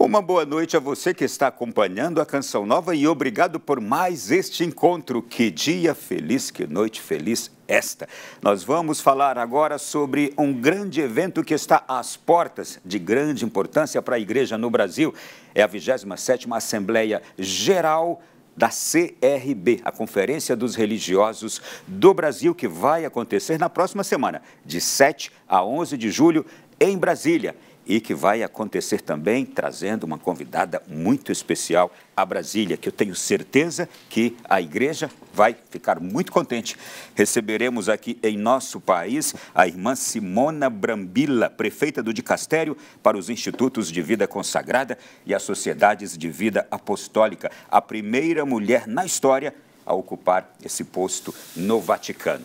Uma boa noite a você que está acompanhando a Canção Nova e obrigado por mais este encontro. Que dia feliz, que noite feliz esta. Nós vamos falar agora sobre um grande evento que está às portas, de grande importância para a igreja no Brasil. É a 27ª Assembleia Geral da CRB, a Conferência dos Religiosos do Brasil, que vai acontecer na próxima semana, de 7 a 11 de julho, em Brasília. E que vai acontecer também trazendo uma convidada muito especial a Brasília, que eu tenho certeza que a igreja vai ficar muito contente. Receberemos aqui em nosso país a irmã Simona Brambilla, prefeita do Dicastério para os Institutos de Vida Consagrada e as Sociedades de Vida Apostólica, a primeira mulher na história a ocupar esse posto no Vaticano.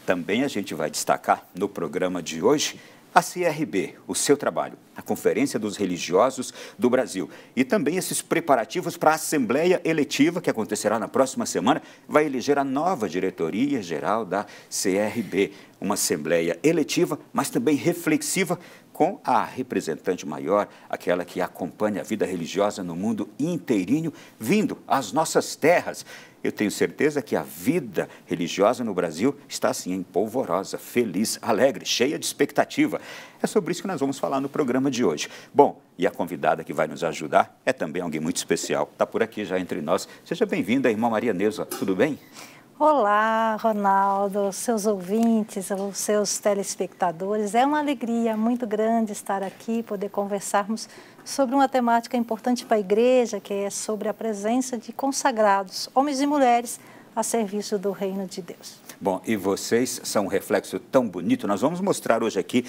Também a gente vai destacar no programa de hoje a CRB, o seu trabalho, a Conferência dos Religiosos do Brasil. E também esses preparativos para a Assembleia Eletiva, que acontecerá na próxima semana, vai eleger a nova diretoria-geral da CRB. Uma Assembleia eletiva, mas também reflexiva, com a representante maior, aquela que acompanha a vida religiosa no mundo inteirinho, vindo às nossas terras. Eu tenho certeza que a vida religiosa no Brasil está assim, empolvorosa, feliz, alegre, cheia de expectativa. É sobre isso que nós vamos falar no programa de hoje. Bom, e a convidada que vai nos ajudar é também alguém muito especial. Está por aqui já entre nós. Seja bem-vinda, irmã Maria Neuza. Tudo bem? Olá, Ronaldo, seus ouvintes, os seus telespectadores. É uma alegria muito grande estar aqui, poder conversarmos sobre uma temática importante para a igreja, que é sobre a presença de consagrados, homens e mulheres, a serviço do reino de Deus. Bom, e vocês são um reflexo tão bonito. Nós vamos mostrar hoje aqui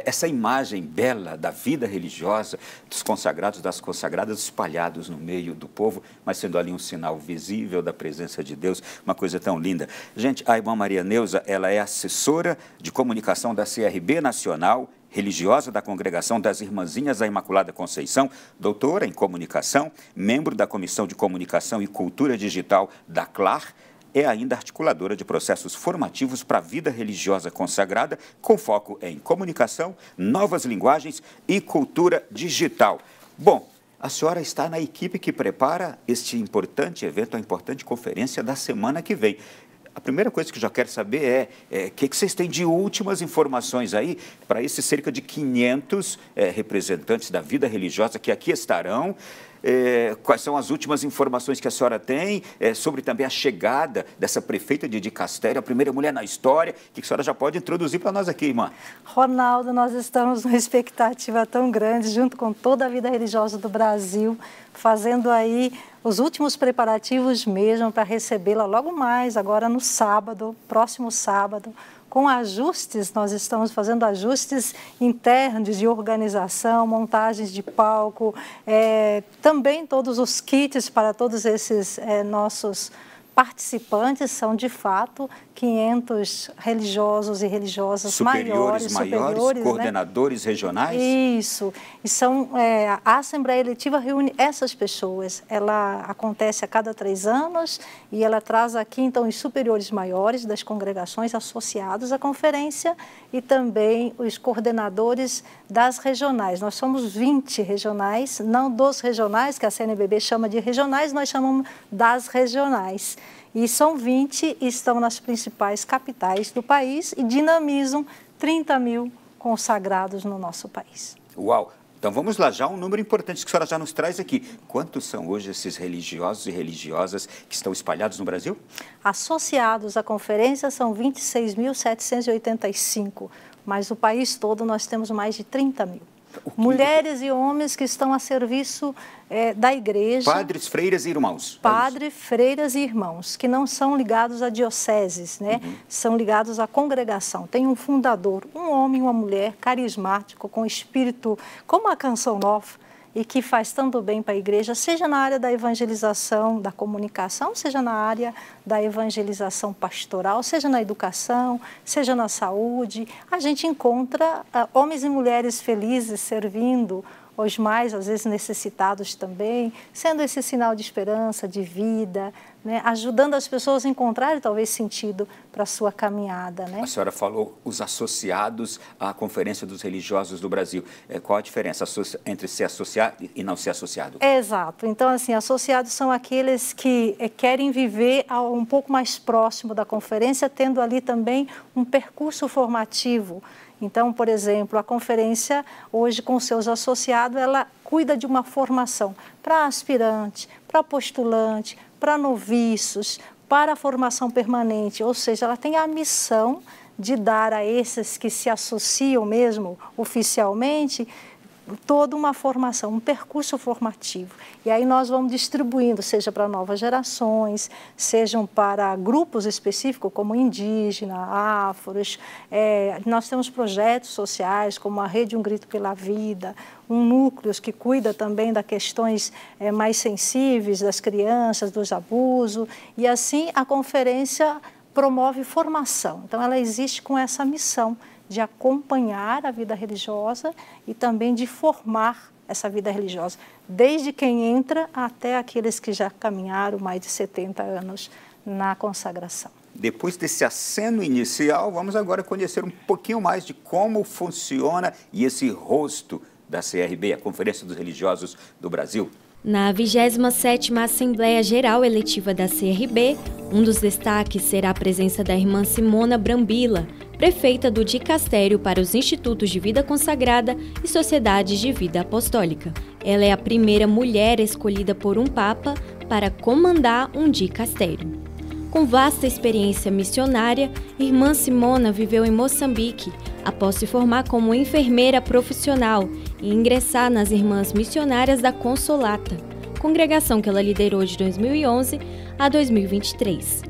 essa imagem bela da vida religiosa, dos consagrados, das consagradas espalhados no meio do povo, mas sendo ali um sinal visível da presença de Deus, uma coisa tão linda. Gente, a irmã Maria Neuza, ela é assessora de comunicação da CRB Nacional, religiosa da Congregação das Irmãzinhas da Imaculada Conceição, doutora em comunicação, membro da Comissão de Comunicação e Cultura Digital da CLAR, é ainda articuladora de processos formativos para a vida religiosa consagrada, com foco em comunicação, novas linguagens e cultura digital. Bom, a senhora está na equipe que prepara este importante evento, a importante conferência da semana que vem. A primeira coisa que eu já quero saber é o que vocês têm de últimas informações aí para esses cerca de 500 representantes da vida religiosa que aqui estarão. Quais são as últimas informações que a senhora tem sobre também a chegada dessa prefeita de Dicastério, a primeira mulher na história, que a senhora já pode introduzir para nós aqui, irmã? Ronaldo, nós estamos numa expectativa tão grande, junto com toda a vida religiosa do Brasil, fazendo aí os últimos preparativos mesmo para recebê-la logo mais, agora no sábado, próximo sábado, com ajustes, nós estamos fazendo ajustes internos de organização, montagens de palco, também todos os kits para todos esses nossos participantes são, de fato, 500 religiosos e religiosas superiores, coordenadores, né? Regionais? Isso. E a Assembleia Eletiva reúne essas pessoas. Ela acontece a cada 3 anos e ela traz aqui, então, os superiores maiores das congregações associados à conferência e também os coordenadores das regionais. Nós somos 20 regionais, não dos regionais, que a CNBB chama de regionais, nós chamamos das regionais. E são 20 e estão nas principais capitais do país e dinamizam 30 mil consagrados no nosso país. Uau! Então vamos lá, já um número importante que a senhora já nos traz aqui. Quantos são hoje esses religiosos e religiosas que estão espalhados no Brasil? Associados à conferência são 26.785, mas no país todo nós temos mais de 30 mil. Mulheres e homens que estão a serviço da igreja. Padres, freiras e irmãos. Padres, freiras e irmãos, que não são ligados a dioceses, né? São ligados à congregação. Tem um fundador, um homem e uma mulher carismático, com espírito, como a Canção Nova, e que faz tanto bem para a igreja, seja na área da evangelização, da comunicação, seja na área da evangelização pastoral, seja na educação, seja na saúde. A gente encontra homens e mulheres felizes servindo os mais, às vezes, necessitados também, sendo esse sinal de esperança, de vida, né? Ajudando as pessoas a encontrarem, talvez, sentido para a sua caminhada, né? A senhora falou os associados à Conferência dos Religiosos do Brasil. Qual a diferença entre ser associado e não ser associado? Exato. Então, assim, associados são aqueles que querem viver um pouco mais próximo da conferência, tendo ali também um percurso formativo. Então, por exemplo, a conferência, hoje, com seus associados, ela cuida de uma formação para aspirante, para postulante, para noviços, para a formação permanente, ou seja, ela tem a missão de dar a esses que se associam mesmo oficialmente toda uma formação, um percurso formativo. E aí nós vamos distribuindo, seja para novas gerações, sejam para grupos específicos, como indígena, afros. Nós temos projetos sociais, como a Rede Um Grito pela Vida, um núcleo que cuida também das questões mais sensíveis das crianças, dos abusos. E assim a conferência promove formação. Então ela existe com essa missão de acompanhar a vida religiosa e também de formar essa vida religiosa, desde quem entra até aqueles que já caminharam mais de 70 anos na consagração. Depois desse aceno inicial, vamos agora conhecer um pouquinho mais de como funciona e esse rosto da CRB, a Conferência dos Religiosos do Brasil. Na 27ª Assembleia Geral Eletiva da CRB, um dos destaques será a presença da irmã Simona Brambila, prefeita do Dicastério para os Institutos de Vida Consagrada e Sociedades de Vida Apostólica. Ela é a primeira mulher escolhida por um Papa para comandar um dicastério. Com vasta experiência missionária, irmã Simona viveu em Moçambique, após se formar como enfermeira profissional e ingressar nas Irmãs Missionárias da Consolata, congregação que ela liderou de 2011 a 2023.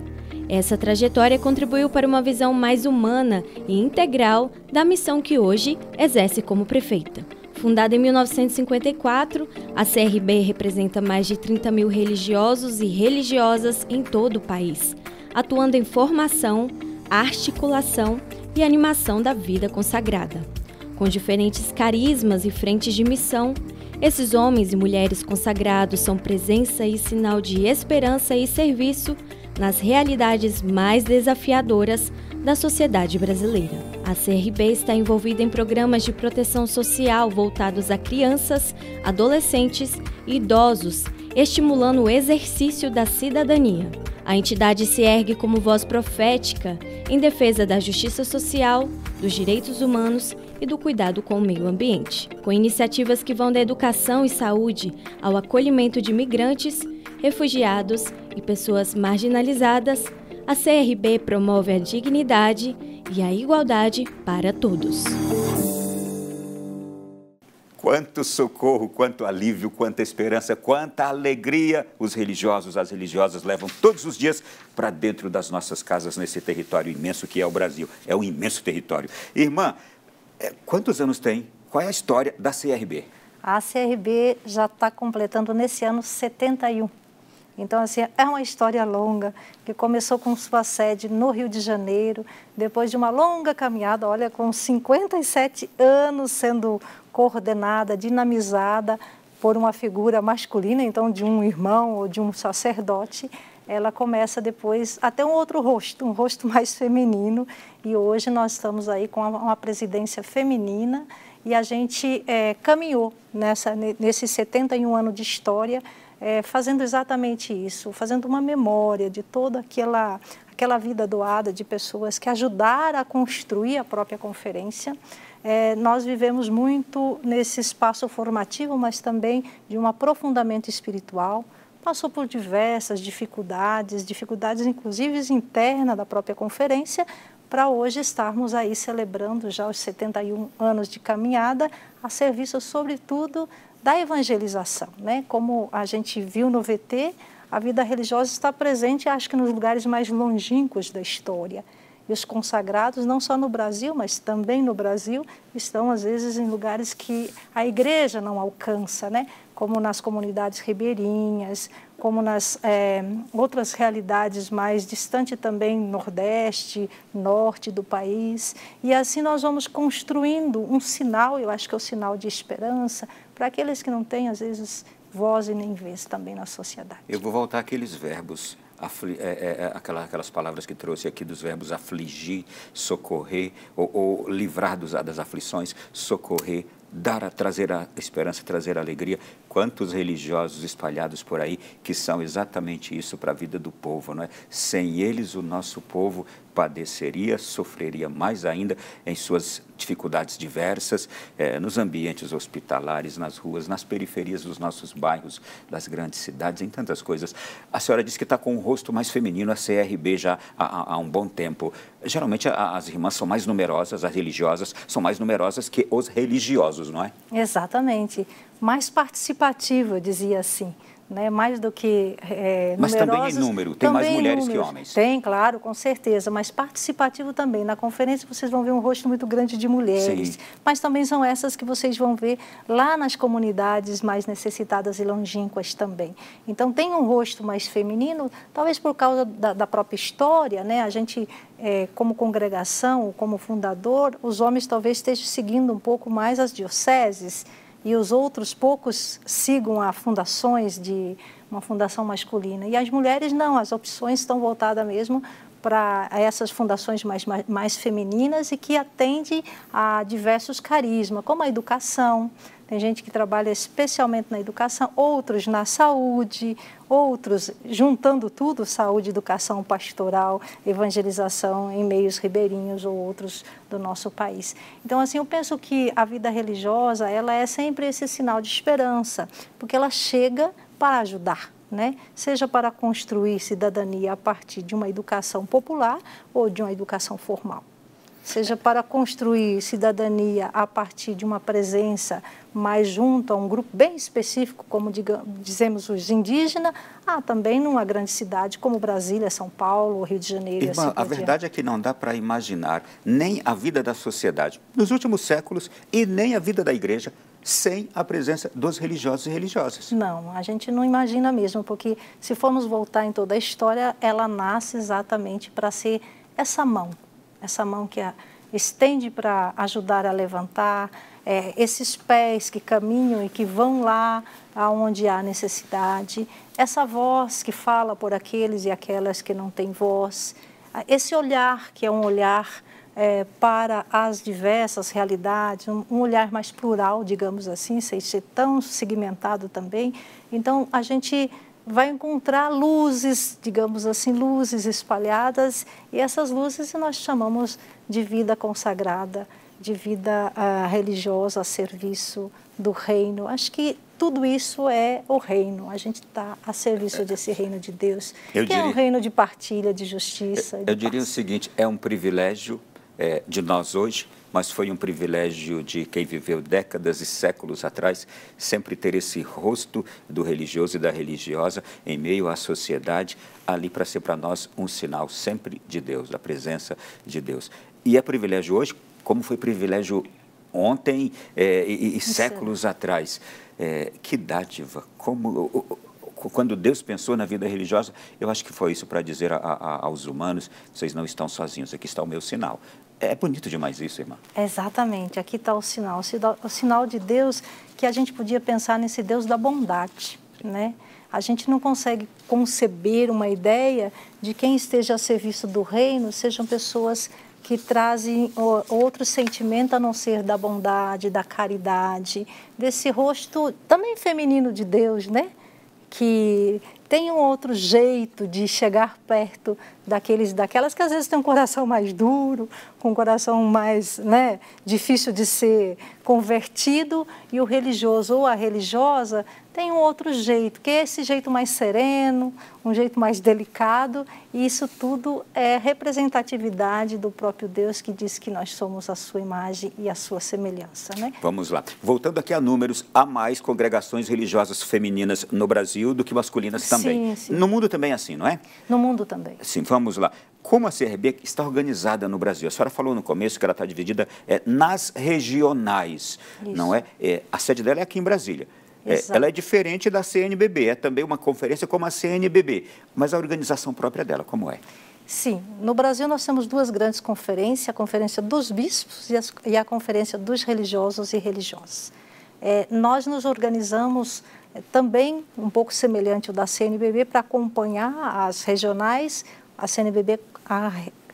Essa trajetória contribuiu para uma visão mais humana e integral da missão que hoje exerce como prefeita. Fundada em 1954, a CRB representa mais de 30 mil religiosos e religiosas em todo o país, atuando em formação, articulação e animação da vida consagrada. Com diferentes carismas e frentes de missão, esses homens e mulheres consagrados são presença e sinal de esperança e serviço nas realidades mais desafiadoras da sociedade brasileira. A CRB está envolvida em programas de proteção social voltados a crianças, adolescentes e idosos, estimulando o exercício da cidadania. A entidade se ergue como voz profética em defesa da justiça social, dos direitos humanos e do cuidado com o meio ambiente, com iniciativas que vão da educação e saúde ao acolhimento de migrantes, refugiados e pessoas marginalizadas. A CRB promove a dignidade e a igualdade para todos. Quanto socorro, quanto alívio, quanta esperança, quanta alegria os religiosos, as religiosas levam todos os dias para dentro das nossas casas nesse território imenso que é o Brasil. É um imenso território. Irmã, quantos anos tem? Qual é a história da CRB? A CRB já está completando nesse ano 71. Então, assim, é uma história longa, que começou com sua sede no Rio de Janeiro, depois de uma longa caminhada, olha, com 57 anos sendo coordenada, dinamizada por uma figura masculina, então de um irmão ou de um sacerdote, ela começa depois a ter um outro rosto, um rosto mais feminino, e hoje nós estamos aí com uma presidência feminina, e a gente caminhou nesses 71 anos de história, fazendo exatamente isso, fazendo uma memória de toda aquela vida doada de pessoas que ajudaram a construir a própria conferência. Nós vivemos muito nesse espaço formativo, mas também de um aprofundamento espiritual. Passou por diversas dificuldades inclusive internas da própria conferência, para hoje estarmos aí celebrando já os 71 anos de caminhada, a serviço, sobretudo, da evangelização, né? Como a gente viu no VT, a vida religiosa está presente, acho que nos lugares mais longínquos da história. E os consagrados, não só no Brasil, mas também no Brasil, estão às vezes em lugares que a igreja não alcança, né? Como nas comunidades ribeirinhas, como nas outras realidades mais distantes também, nordeste, norte do país. E assim nós vamos construindo um sinal, eu acho que é o sinal de esperança, para aqueles que não têm, às vezes, voz e nem vez também na sociedade. Eu vou voltar àqueles verbos, aquelas palavras que trouxe aqui dos verbos afligir, socorrer, ou livrar das aflições, socorrer, trazer a esperança, trazer a alegria. Quantos religiosos espalhados por aí que são exatamente isso para a vida do povo, não é? Sem eles, o nosso povo padeceria, sofreria mais ainda em suas dificuldades diversas, nos ambientes hospitalares, nas ruas, nas periferias dos nossos bairros, das grandes cidades, em tantas coisas. A senhora disse que está com um rosto mais feminino, a CRB já há um bom tempo. Geralmente as irmãs são mais numerosas, as religiosas são mais numerosas que os religiosos, não é? Exatamente. Mais participativo, eu dizia assim. Né, mais do que mas numerosos, também em número, tem mais mulheres que homens. Tem, claro, com certeza, mas participativo também. Na conferência vocês vão ver um rosto muito grande de mulheres, sim, mas também são essas que vocês vão ver lá nas comunidades mais necessitadas e longínquas também. Então tem um rosto mais feminino, talvez por causa da própria história, né? A gente, como congregação, como fundador, os homens talvez estejam seguindo um pouco mais as dioceses, e os outros poucos sigam a fundações de uma fundação masculina. E as mulheres não, as opções estão voltadas mesmo para essas fundações mais femininas e que atendem a diversos carismas, como a educação. Tem gente que trabalha especialmente na educação, outros na saúde, outros juntando tudo, saúde, educação, pastoral, evangelização em meios ribeirinhos ou outros do nosso país. Então, assim, eu penso que a vida religiosa, ela é sempre esse sinal de esperança, porque ela chega para ajudar, né? Seja para construir cidadania a partir de uma educação popular ou de uma educação formal. Seja para construir cidadania a partir de uma presença mais junto a um grupo bem específico, como dizemos os indígenas, também numa grande cidade como Brasília, São Paulo, Rio de Janeiro. Irmã, assim a verdade é que não dá para imaginar nem a vida da sociedade nos últimos séculos e nem a vida da igreja sem a presença dos religiosos e religiosas. Não, a gente não imagina mesmo, porque se formos voltar em toda a história, ela nasce exatamente para ser essa mão que estende para ajudar a levantar, esses pés que caminham e que vão lá aonde há necessidade, essa voz que fala por aqueles e aquelas que não têm voz, esse olhar que é um olhar para as diversas realidades, um olhar mais plural, digamos assim, sem ser tão segmentado também. Então, a gente vai encontrar luzes, digamos assim, luzes espalhadas, e essas luzes nós chamamos de vida consagrada, de vida religiosa a serviço do reino. Acho que tudo isso é o reino, a gente está a serviço desse reino de Deus, é um reino de partilha, de justiça. Eu diria o seguinte, é um privilégio de nós hoje, mas foi um privilégio de quem viveu décadas e séculos atrás, sempre ter esse rosto do religioso e da religiosa em meio à sociedade, ali para ser para nós um sinal sempre de Deus, da presença de Deus. E é privilégio hoje, como foi privilégio ontem e séculos atrás. Que dádiva, quando Deus pensou na vida religiosa, eu acho que foi isso para dizer aos humanos, vocês não estão sozinhos, aqui está o meu sinal. É bonito demais isso, irmã. Exatamente, aqui está o sinal de Deus, que a gente podia pensar nesse Deus da bondade, né? A gente não consegue conceber uma ideia de quem esteja a serviço do reino, sejam pessoas que trazem outro sentimento a não ser da bondade, da caridade, desse rosto também feminino de Deus, né? Que tem um outro jeito de chegar perto daquelas que às vezes têm um coração mais duro, com um coração mais, né, difícil de ser convertido, e o religioso ou a religiosa tem um outro jeito, que é esse jeito mais sereno, um jeito mais delicado, e isso tudo é representatividade do próprio Deus, que diz que nós somos a sua imagem e a sua semelhança, né? Vamos lá. Voltando aqui a números, há mais congregações religiosas femininas no Brasil do que masculinas também. Sim. No mundo também é assim, não é? No mundo também. Sim, vamos lá. Como a CRB está organizada no Brasil? A senhora falou no começo que ela está dividida nas regionais, isso, não é? A sede dela é aqui em Brasília. Ela é diferente da CNBB, é também uma conferência como a CNBB, mas a organização própria dela, como é? Sim, no Brasil nós temos duas grandes conferências, a Conferência dos Bispos e a Conferência dos Religiosos e Religiosas. Nós nos organizamos também um pouco semelhante ao da CNBB para acompanhar as regionais. A CNBB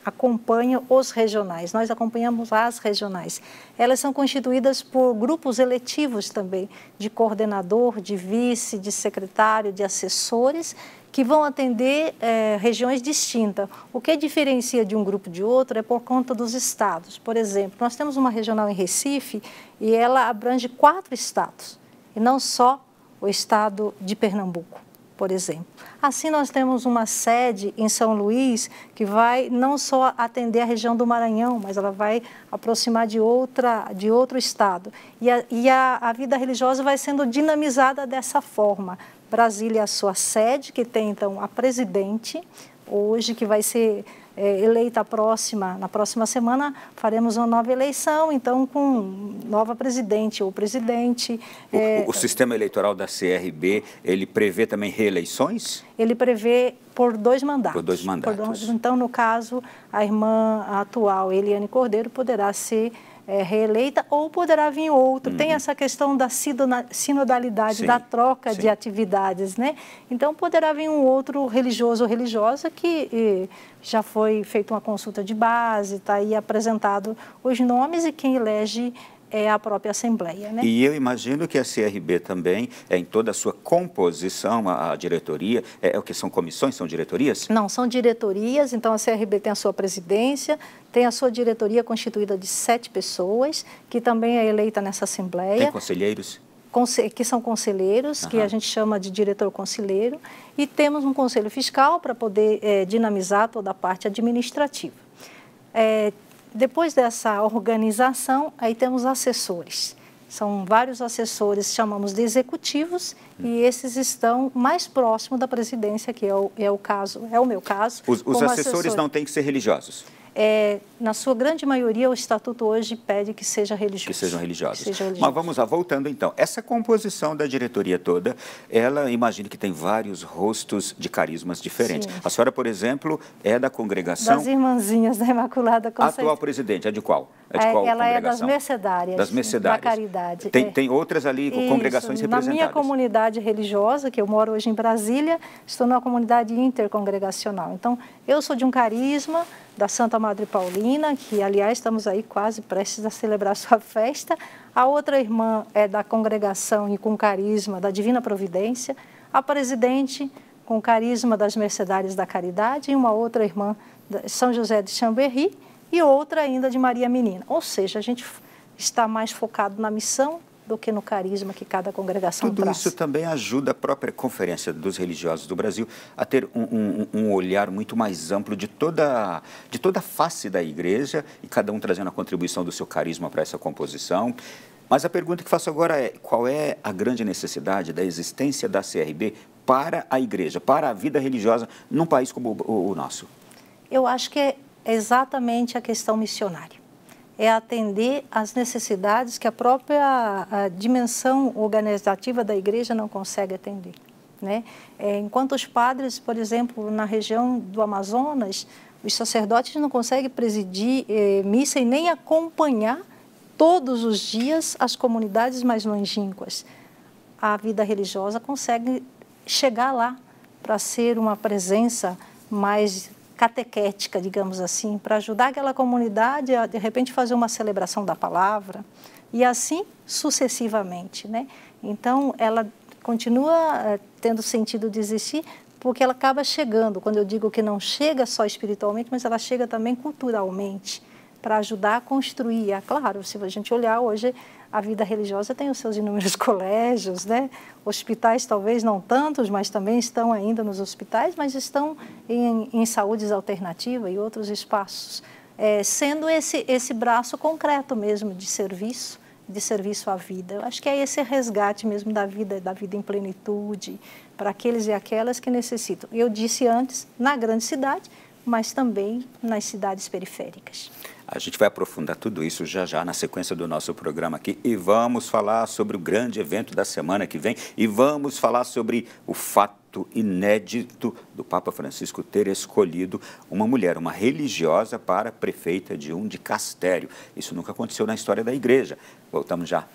acompanha os regionais, nós acompanhamos as regionais. Elas são constituídas por grupos eletivos também, de coordenador, de vice, de secretário, de assessores, que vão atender regiões distintas. O que diferencia de um grupo de outro é por conta dos estados. Por exemplo, nós temos uma regional em Recife e ela abrange 4 estados, e não só o estado de Pernambuco, por exemplo. Assim, nós temos uma sede em São Luís que vai não só atender a região do Maranhão, mas ela vai aproximar de outro estado. E a vida religiosa vai sendo dinamizada dessa forma. Brasília é a sua sede, que tem, então, a presidente, hoje, que vai ser eleita na próxima semana, faremos uma nova eleição, então, com nova presidente ou presidente. O sistema eleitoral da CRB, ele prevê também reeleições? Ele prevê por 2 mandatos. Por 2 mandatos. Então, no caso, a irmã atual, Eliane Cordeiro, poderá ser reeleita ou poderá vir outro. Tem essa questão da sinodalidade, sim, da troca, sim, de atividades, né? Então, poderá vir um outro religioso ou religiosa que já foi feita uma consulta de base, está aí apresentado os nomes e quem elege é a própria Assembleia, né? E eu imagino que a CRB também, em toda a sua composição, a diretoria, o que são comissões, são diretorias? Não, são diretorias, então a CRB tem a sua presidência, tem a sua diretoria constituída de 7 pessoas, que também é eleita nessa Assembleia. Tem conselheiros? Que são conselheiros, que a gente chama de diretor conselheiro, e temos um conselho fiscal para poder dinamizar toda a parte administrativa. Depois dessa organização, aí temos assessores. São vários assessores, chamamos de executivos, e esses estão mais próximos da presidência, que é o meu caso. Os assessores não têm que ser religiosos? Na sua grande maioria, o estatuto hoje pede que seja religioso. Que sejam religiosos. Mas vamos lá, voltando então. Essa composição da diretoria toda, ela imagina que tem vários rostos de carismas diferentes. Sim. A senhora, por exemplo, é da congregação... Das Irmãzinhas da Imaculada Conceição. A atual presidente é de qual? Ela é das Mercedárias. Das Mercedárias. Da Caridade. Tem outras ali, congregações representadas. Na minha comunidade religiosa, que eu moro hoje em Brasília, estou numa comunidade intercongregacional. Então, eu sou de um carisma da Santa Madre Paulina, que, aliás, estamos aí quase prestes a celebrar sua festa. A outra irmã é da congregação e com carisma da Divina Providência. A presidente com carisma das Mercedárias da Caridade e uma outra irmã de São José de Chambéry e outra ainda de Maria Menina. Ou seja, a gente está mais focado na missão do que no carisma que cada congregação traz. Tudo isso também ajuda a própria Conferência dos Religiosos do Brasil a ter um olhar muito mais amplo de toda a face da igreja, e cada um trazendo a contribuição do seu carisma para essa composição. Mas a pergunta que faço agora é: qual é a grande necessidade da existência da CRB para a igreja, para a vida religiosa num país como o nosso? Eu acho que é exatamente a questão missionária. É atender às necessidades que a própria dimensão organizativa da igreja não consegue atender, né? Enquanto os padres, por exemplo, na região do Amazonas, os sacerdotes não conseguem presidir missa e nem acompanhar todos os dias as comunidades mais longínquas. A vida religiosa consegue chegar lá para ser uma presença mais catequética, digamos assim, para ajudar aquela comunidade a, de repente, fazer uma celebração da palavra e assim sucessivamente, né? Então, ela continua tendo sentido de existir porque ela acaba chegando, quando eu digo que não chega só espiritualmente, mas ela chega também culturalmente, para ajudar a construir. Claro, se a gente olhar hoje, a vida religiosa tem os seus inúmeros colégios, né? Hospitais talvez não tantos, mas também estão ainda nos hospitais, mas estão em saúdes alternativa e outros espaços, sendo esse braço concreto mesmo de serviço à vida. Eu acho que é esse resgate mesmo da vida em plenitude, para aqueles e aquelas que necessitam. Eu disse antes, na grande cidade, mas também nas cidades periféricas. A gente vai aprofundar tudo isso já na sequência do nosso programa aqui, e vamos falar sobre o grande evento da semana que vem, e vamos falar sobre o fato inédito do Papa Francisco ter escolhido uma mulher, uma religiosa, para prefeita de um dicastério. Isso nunca aconteceu na história da igreja. Voltamos já.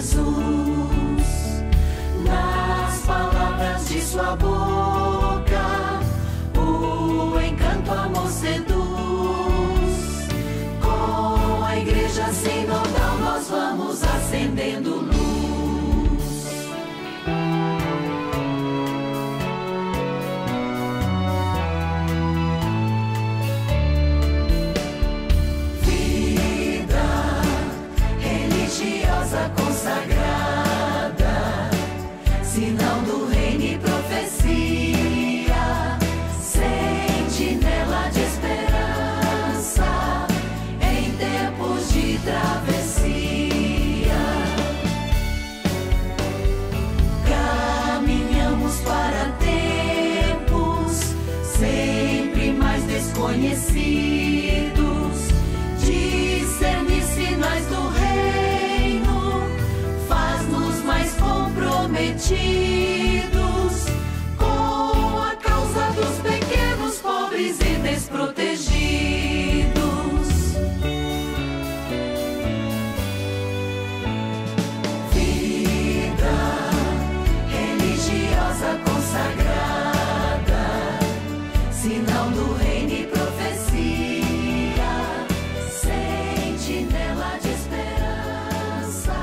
Jesus, nas palavras de sua boca, o encanto amor seduz. Com a igreja sinodal nós vamos acendendo luz. Consagrada, sinal do reino e profecia, sentinela de esperança em tempos de travessia. Caminhamos para tempos sempre mais desconhecidos, discernir sinais do reino comprometidos com a causa dos pequenos, pobres e desprotegidos. Vida religiosa consagrada, sinal do reino e profecia, sentinela de esperança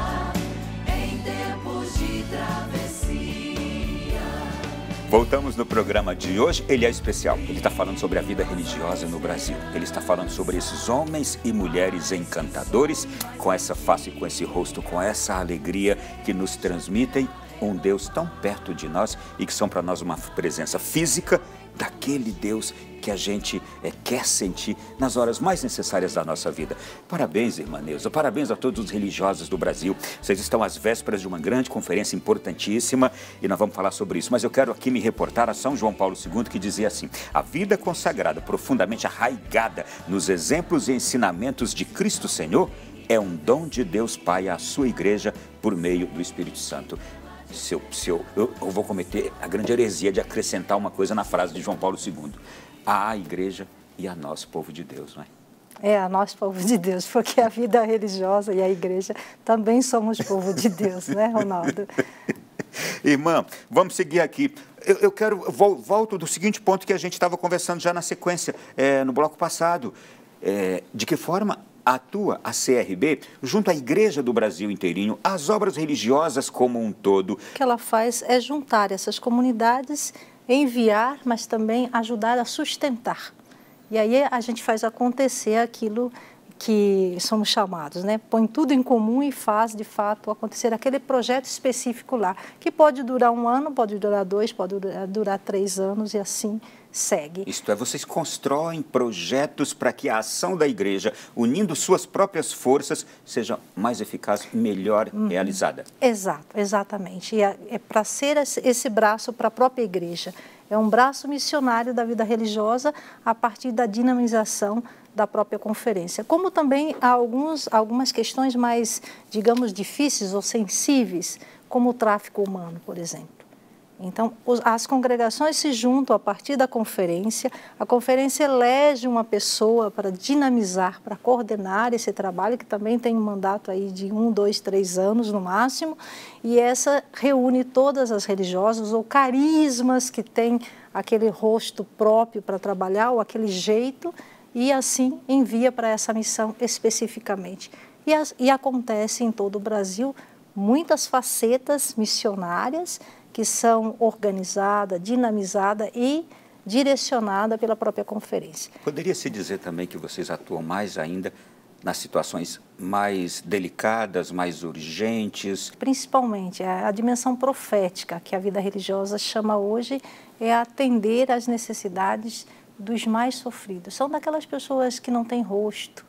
em tempos de travessia. Voltamos no programa de hoje. Ele é especial. Ele está falando sobre a vida religiosa no Brasil. Ele está falando sobre esses homens e mulheres encantadores, com essa face, com esse rosto, com essa alegria que nos transmitem um Deus tão perto de nós e que são para nós uma presença física daquele Deus que a gente quer sentir nas horas mais necessárias da nossa vida. Parabéns, irmã Neuza, parabéns a todos os religiosos do Brasil. Vocês estão às vésperas de uma grande conferência importantíssima e nós vamos falar sobre isso. Mas eu quero aqui me reportar a São João Paulo II, que dizia assim: a vida consagrada, profundamente arraigada nos exemplos e ensinamentos de Cristo Senhor, é um dom de Deus Pai à sua igreja por meio do Espírito Santo. Eu vou cometer a grande heresia de acrescentar uma coisa na frase de João Paulo II. A igreja e a nós, povo de Deus, não é? É, a nós, povo de Deus, porque a vida religiosa e a igreja também somos povo de Deus, né, Ronaldo? Irmã, vamos seguir aqui. Eu volto do seguinte ponto que a gente estava conversando já na sequência, no bloco passado. De que forma atua a CRB junto à Igreja do Brasil inteirinho, às obras religiosas como um todo? O que ela faz é juntar essas comunidades, enviar, mas também ajudar a sustentar. E aí a gente faz acontecer aquilo que somos chamados, né? Põe tudo em comum e faz, de fato, acontecer aquele projeto específico lá, que pode durar 1 ano, pode durar 2, pode durar 3 anos e assim segue. Isto é, vocês constroem projetos para que a ação da igreja, unindo suas próprias forças, seja mais eficaz e melhor realizada. Exato, exatamente. E é para ser esse braço para a própria igreja. É um braço missionário da vida religiosa a partir da dinamização da própria conferência. Como também há algumas questões mais, digamos, difíceis ou sensíveis, como o tráfico humano, por exemplo. Então, as congregações se juntam a partir da conferência, a conferência elege uma pessoa para dinamizar, para coordenar esse trabalho, que também tem um mandato aí de 1, 2, 3 anos no máximo, e essa reúne todas as religiosas ou carismas que têm aquele rosto próprio para trabalhar, ou aquele jeito, e assim envia para essa missão especificamente. E acontece em todo o Brasil muitas facetas missionárias, que são organizada, dinamizada e direcionada pela própria conferência. Poderia-se dizer também que vocês atuam mais ainda nas situações mais delicadas, mais urgentes? Principalmente, a dimensão profética que a vida religiosa chama hoje é atender às necessidades dos mais sofridos. São daquelas pessoas que não têm rosto,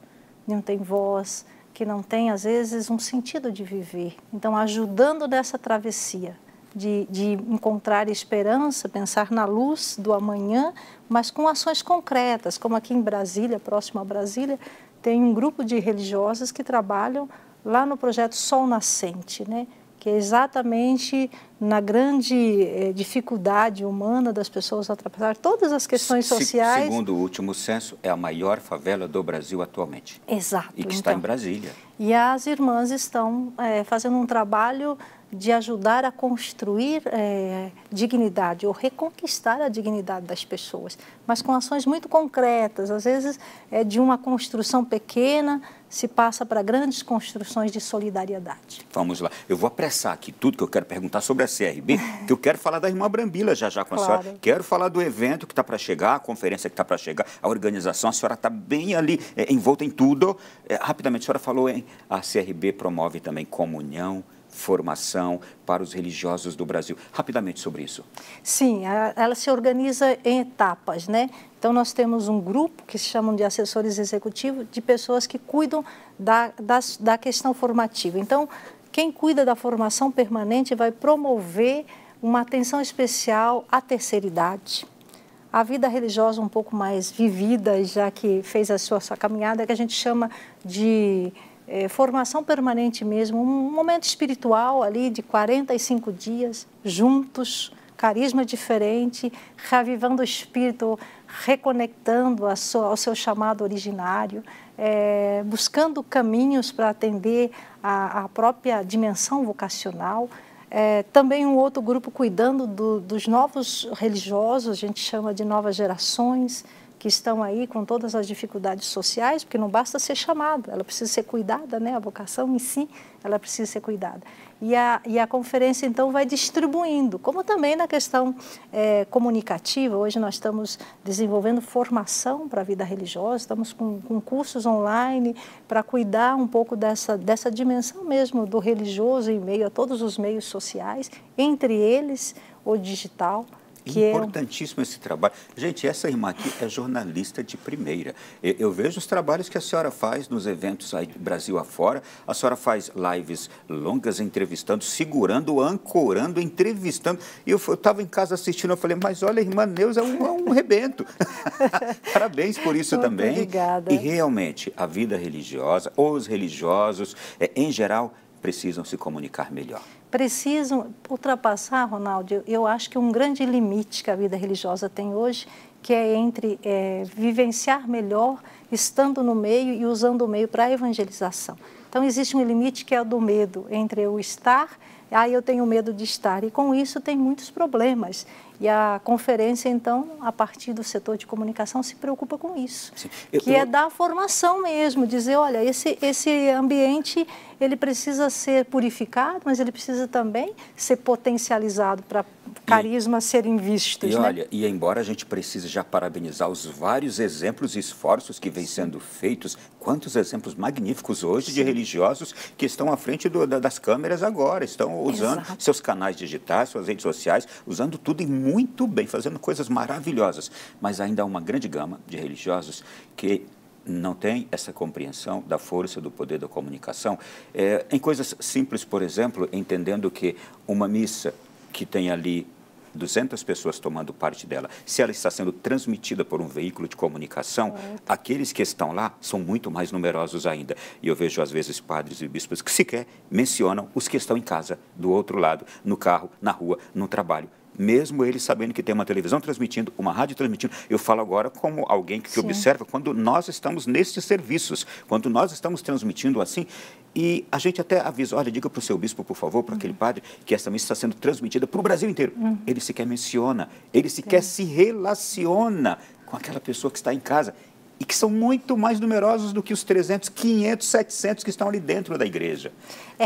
não têm voz, que não têm, às vezes, um sentido de viver. Então, ajudando nessa travessia, de encontrar esperança, pensar na luz do amanhã, mas com ações concretas, como aqui em Brasília, próximo a Brasília, tem um grupo de religiosas que trabalham lá no projeto Sol Nascente, né? que é exatamente na grande dificuldade humana das pessoas atravessar todas as questões sociais. Segundo o último censo, é a maior favela do Brasil atualmente. Exato. E que está em Brasília. E as irmãs estão fazendo um trabalho de ajudar a construir dignidade, ou reconquistar a dignidade das pessoas, mas com ações muito concretas. Às vezes, de uma construção pequena, se passa para grandes construções de solidariedade. Vamos lá. Eu vou apressar aqui tudo que eu quero perguntar sobre a CRB, que eu quero falar da irmã Brambila já com a senhora. Quero falar do evento que está para chegar, a conferência que está para chegar, a organização. A senhora está bem ali, envolta em tudo. Rapidamente, a senhora falou, a CRB promove também comunhão, formação para os religiosos do Brasil. Rapidamente sobre isso. Sim, ela se organiza em etapas, né? Então, nós temos um grupo que se chamam de assessores executivos, de pessoas que cuidam da questão formativa. Então, quem cuida da formação permanente vai promover uma atenção especial à terceira idade, a vida religiosa um pouco mais vivida, já que fez a sua caminhada, que a gente chama de formação permanente mesmo, um momento espiritual ali de 45 dias, juntos, carisma diferente, reavivando o espírito, reconectando ao seu chamado originário, buscando caminhos para atender a própria dimensão vocacional. Também um outro grupo cuidando dos novos religiosos, a gente chama de novas gerações, que estão aí com todas as dificuldades sociais, porque não basta ser chamada, ela precisa ser cuidada, né? A vocação em si, ela precisa ser cuidada. E a conferência, então, vai distribuindo, como também na questão comunicativa. Hoje nós estamos desenvolvendo formação para a vida religiosa, estamos com cursos online para cuidar um pouco dessa dimensão mesmo do religioso em meio a todos os meios sociais, entre eles o digital. Importantíssimo esse trabalho. Gente, essa irmã aqui é jornalista de primeira. Eu vejo os trabalhos que a senhora faz nos eventos aí do Brasil afora. A senhora faz lives longas entrevistando, segurando, ancorando, entrevistando. E eu estava em casa assistindo, eu falei, mas olha, a irmã Neuza é um rebento. Parabéns por isso também. Obrigada. E realmente, a vida religiosa, os religiosos, em geral, precisam se comunicar melhor. Precisam ultrapassar, Ronaldo, eu acho que um grande limite que a vida religiosa tem hoje, que é entre vivenciar melhor, estando no meio e usando o meio para a evangelização. Então, existe um limite que é o do medo, entre eu estar, aí eu tenho medo de estar, e com isso tem muitos problemas. E a conferência, então, a partir do setor de comunicação, se preocupa com isso, que é dar formação mesmo, dizer, olha, esse ambiente, ele precisa ser purificado, mas ele precisa também ser potencializado para carismas serem vistos. Olha, e embora a gente precise já parabenizar os vários exemplos e esforços que vêm sendo feitos, quantos exemplos magníficos hoje de religiosos que estão à frente das câmeras agora, estão usando seus canais digitais, suas redes sociais, usando tudo e muito bem, fazendo coisas maravilhosas, mas ainda há uma grande gama de religiosos que não tem essa compreensão da força do poder da comunicação, em coisas simples, por exemplo, entendendo que uma missa que tem ali 200 pessoas tomando parte dela, se ela está sendo transmitida por um veículo de comunicação, aqueles que estão lá são muito mais numerosos ainda. E eu vejo, às vezes, padres e bispos que sequer mencionam os que estão em casa, do outro lado, no carro, na rua, no trabalho. Mesmo eles sabendo que tem uma televisão transmitindo, uma rádio transmitindo. Eu falo agora como alguém que observa quando nós estamos nestes serviços, quando nós estamos transmitindo assim, e a gente até avisa, olha, diga para o seu bispo, por favor, para aquele padre, que essa missa está sendo transmitida para o Brasil inteiro. Ele sequer menciona, ele sequer se relaciona com aquela pessoa que está em casa, e que são muito mais numerosos do que os 300, 500, 700 que estão ali dentro da igreja.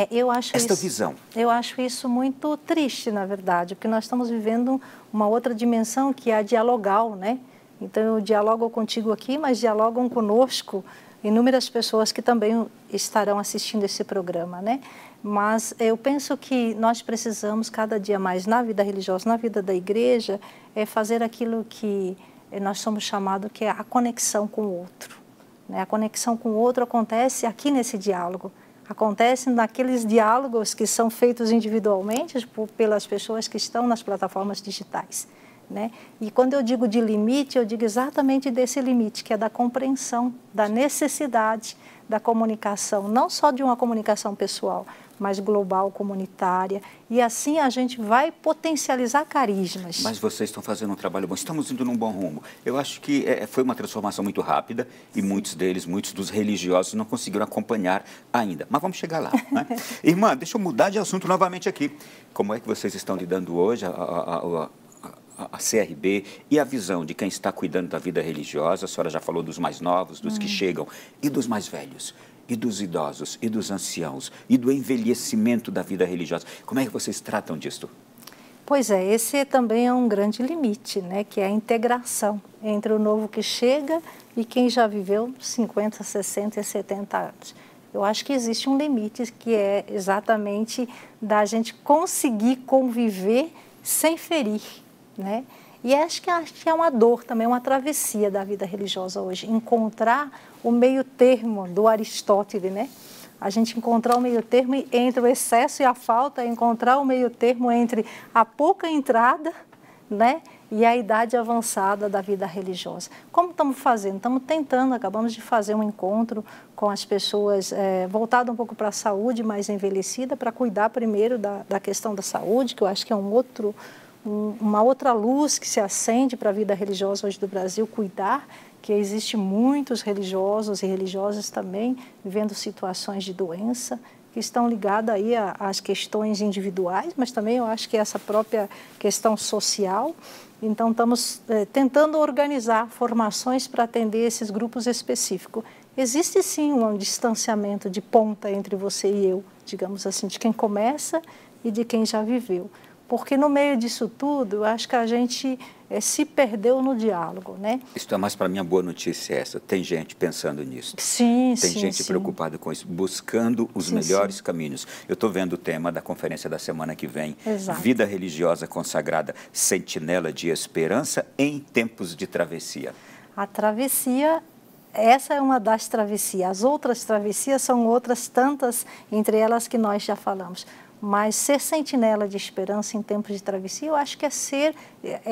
Eu acho esta visão. Eu acho isso muito triste, na verdade, porque nós estamos vivendo uma outra dimensão que é a dialogal, né? Então, eu dialogo contigo aqui, mas dialogam conosco inúmeras pessoas que também estarão assistindo esse programa, né? Mas eu penso que nós precisamos, cada dia mais, na vida religiosa, na vida da igreja, fazer aquilo que nós somos chamados, que é a conexão com o outro. Né? A conexão com o outro acontece aqui nesse diálogo. Acontece naqueles diálogos que são feitos individualmente pelas pessoas que estão nas plataformas digitais. Né? E quando eu digo de limite, eu digo exatamente desse limite, que é da compreensão, da necessidade da comunicação, não só de uma comunicação pessoal, mas global, comunitária, e assim a gente vai potencializar carismas. Mas vocês estão fazendo um trabalho bom, estamos indo num bom rumo. Eu acho que foi uma transformação muito rápida e muitos dos religiosos não conseguiram acompanhar ainda. Mas vamos chegar lá, né? Irmã, deixa eu mudar de assunto novamente aqui. Como é que vocês estão lidando hoje, a CRB e a visão de quem está cuidando da vida religiosa? A senhora já falou dos mais novos, dos que chegam, e dos mais velhos, e dos idosos, e dos anciãos, e do envelhecimento da vida religiosa. Como é que vocês tratam disso? Pois é, esse também é um grande limite, né, que é a integração entre o novo que chega e quem já viveu 50, 60 e 70 anos. Eu acho que existe um limite que é exatamente da gente conseguir conviver sem ferir, né? E acho que é uma dor também, uma travessia da vida religiosa hoje, encontrar o meio termo do Aristóteles, né? A gente encontrar o meio termo entre o excesso e a falta, encontrar o meio termo entre a pouca entrada, né, e a idade avançada da vida religiosa. Como estamos fazendo? Estamos tentando, acabamos de fazer um encontro com as pessoas voltado um pouco para a saúde mais envelhecida, para cuidar primeiro da questão da saúde, que eu acho que é uma outra luz que se acende para a vida religiosa hoje do Brasil, cuidar, que existe muitos religiosos e religiosas também vivendo situações de doença, que estão ligadas aí às questões individuais, mas também eu acho que essa própria questão social. Então, estamos tentando organizar formações para atender esses grupos específicos. Existe sim um distanciamento de ponta entre você e eu, digamos assim, de quem começa e de quem já viveu. Porque no meio disso tudo, eu acho que a gente se perdeu no diálogo, né? Isso é mais para mim a boa notícia essa. Tem gente pensando nisso. Sim, Tem sim, gente sim. preocupada com isso, buscando os Sim, melhores sim. caminhos. Eu estou vendo o tema da conferência da semana que vem. Exato. Vida religiosa consagrada, sentinela de esperança em tempos de travessia. A travessia, essa é uma das travessias. As outras travessias são outras tantas, entre elas que nós já falamos. Mas ser sentinela de esperança em tempos de travessia, eu acho que é ser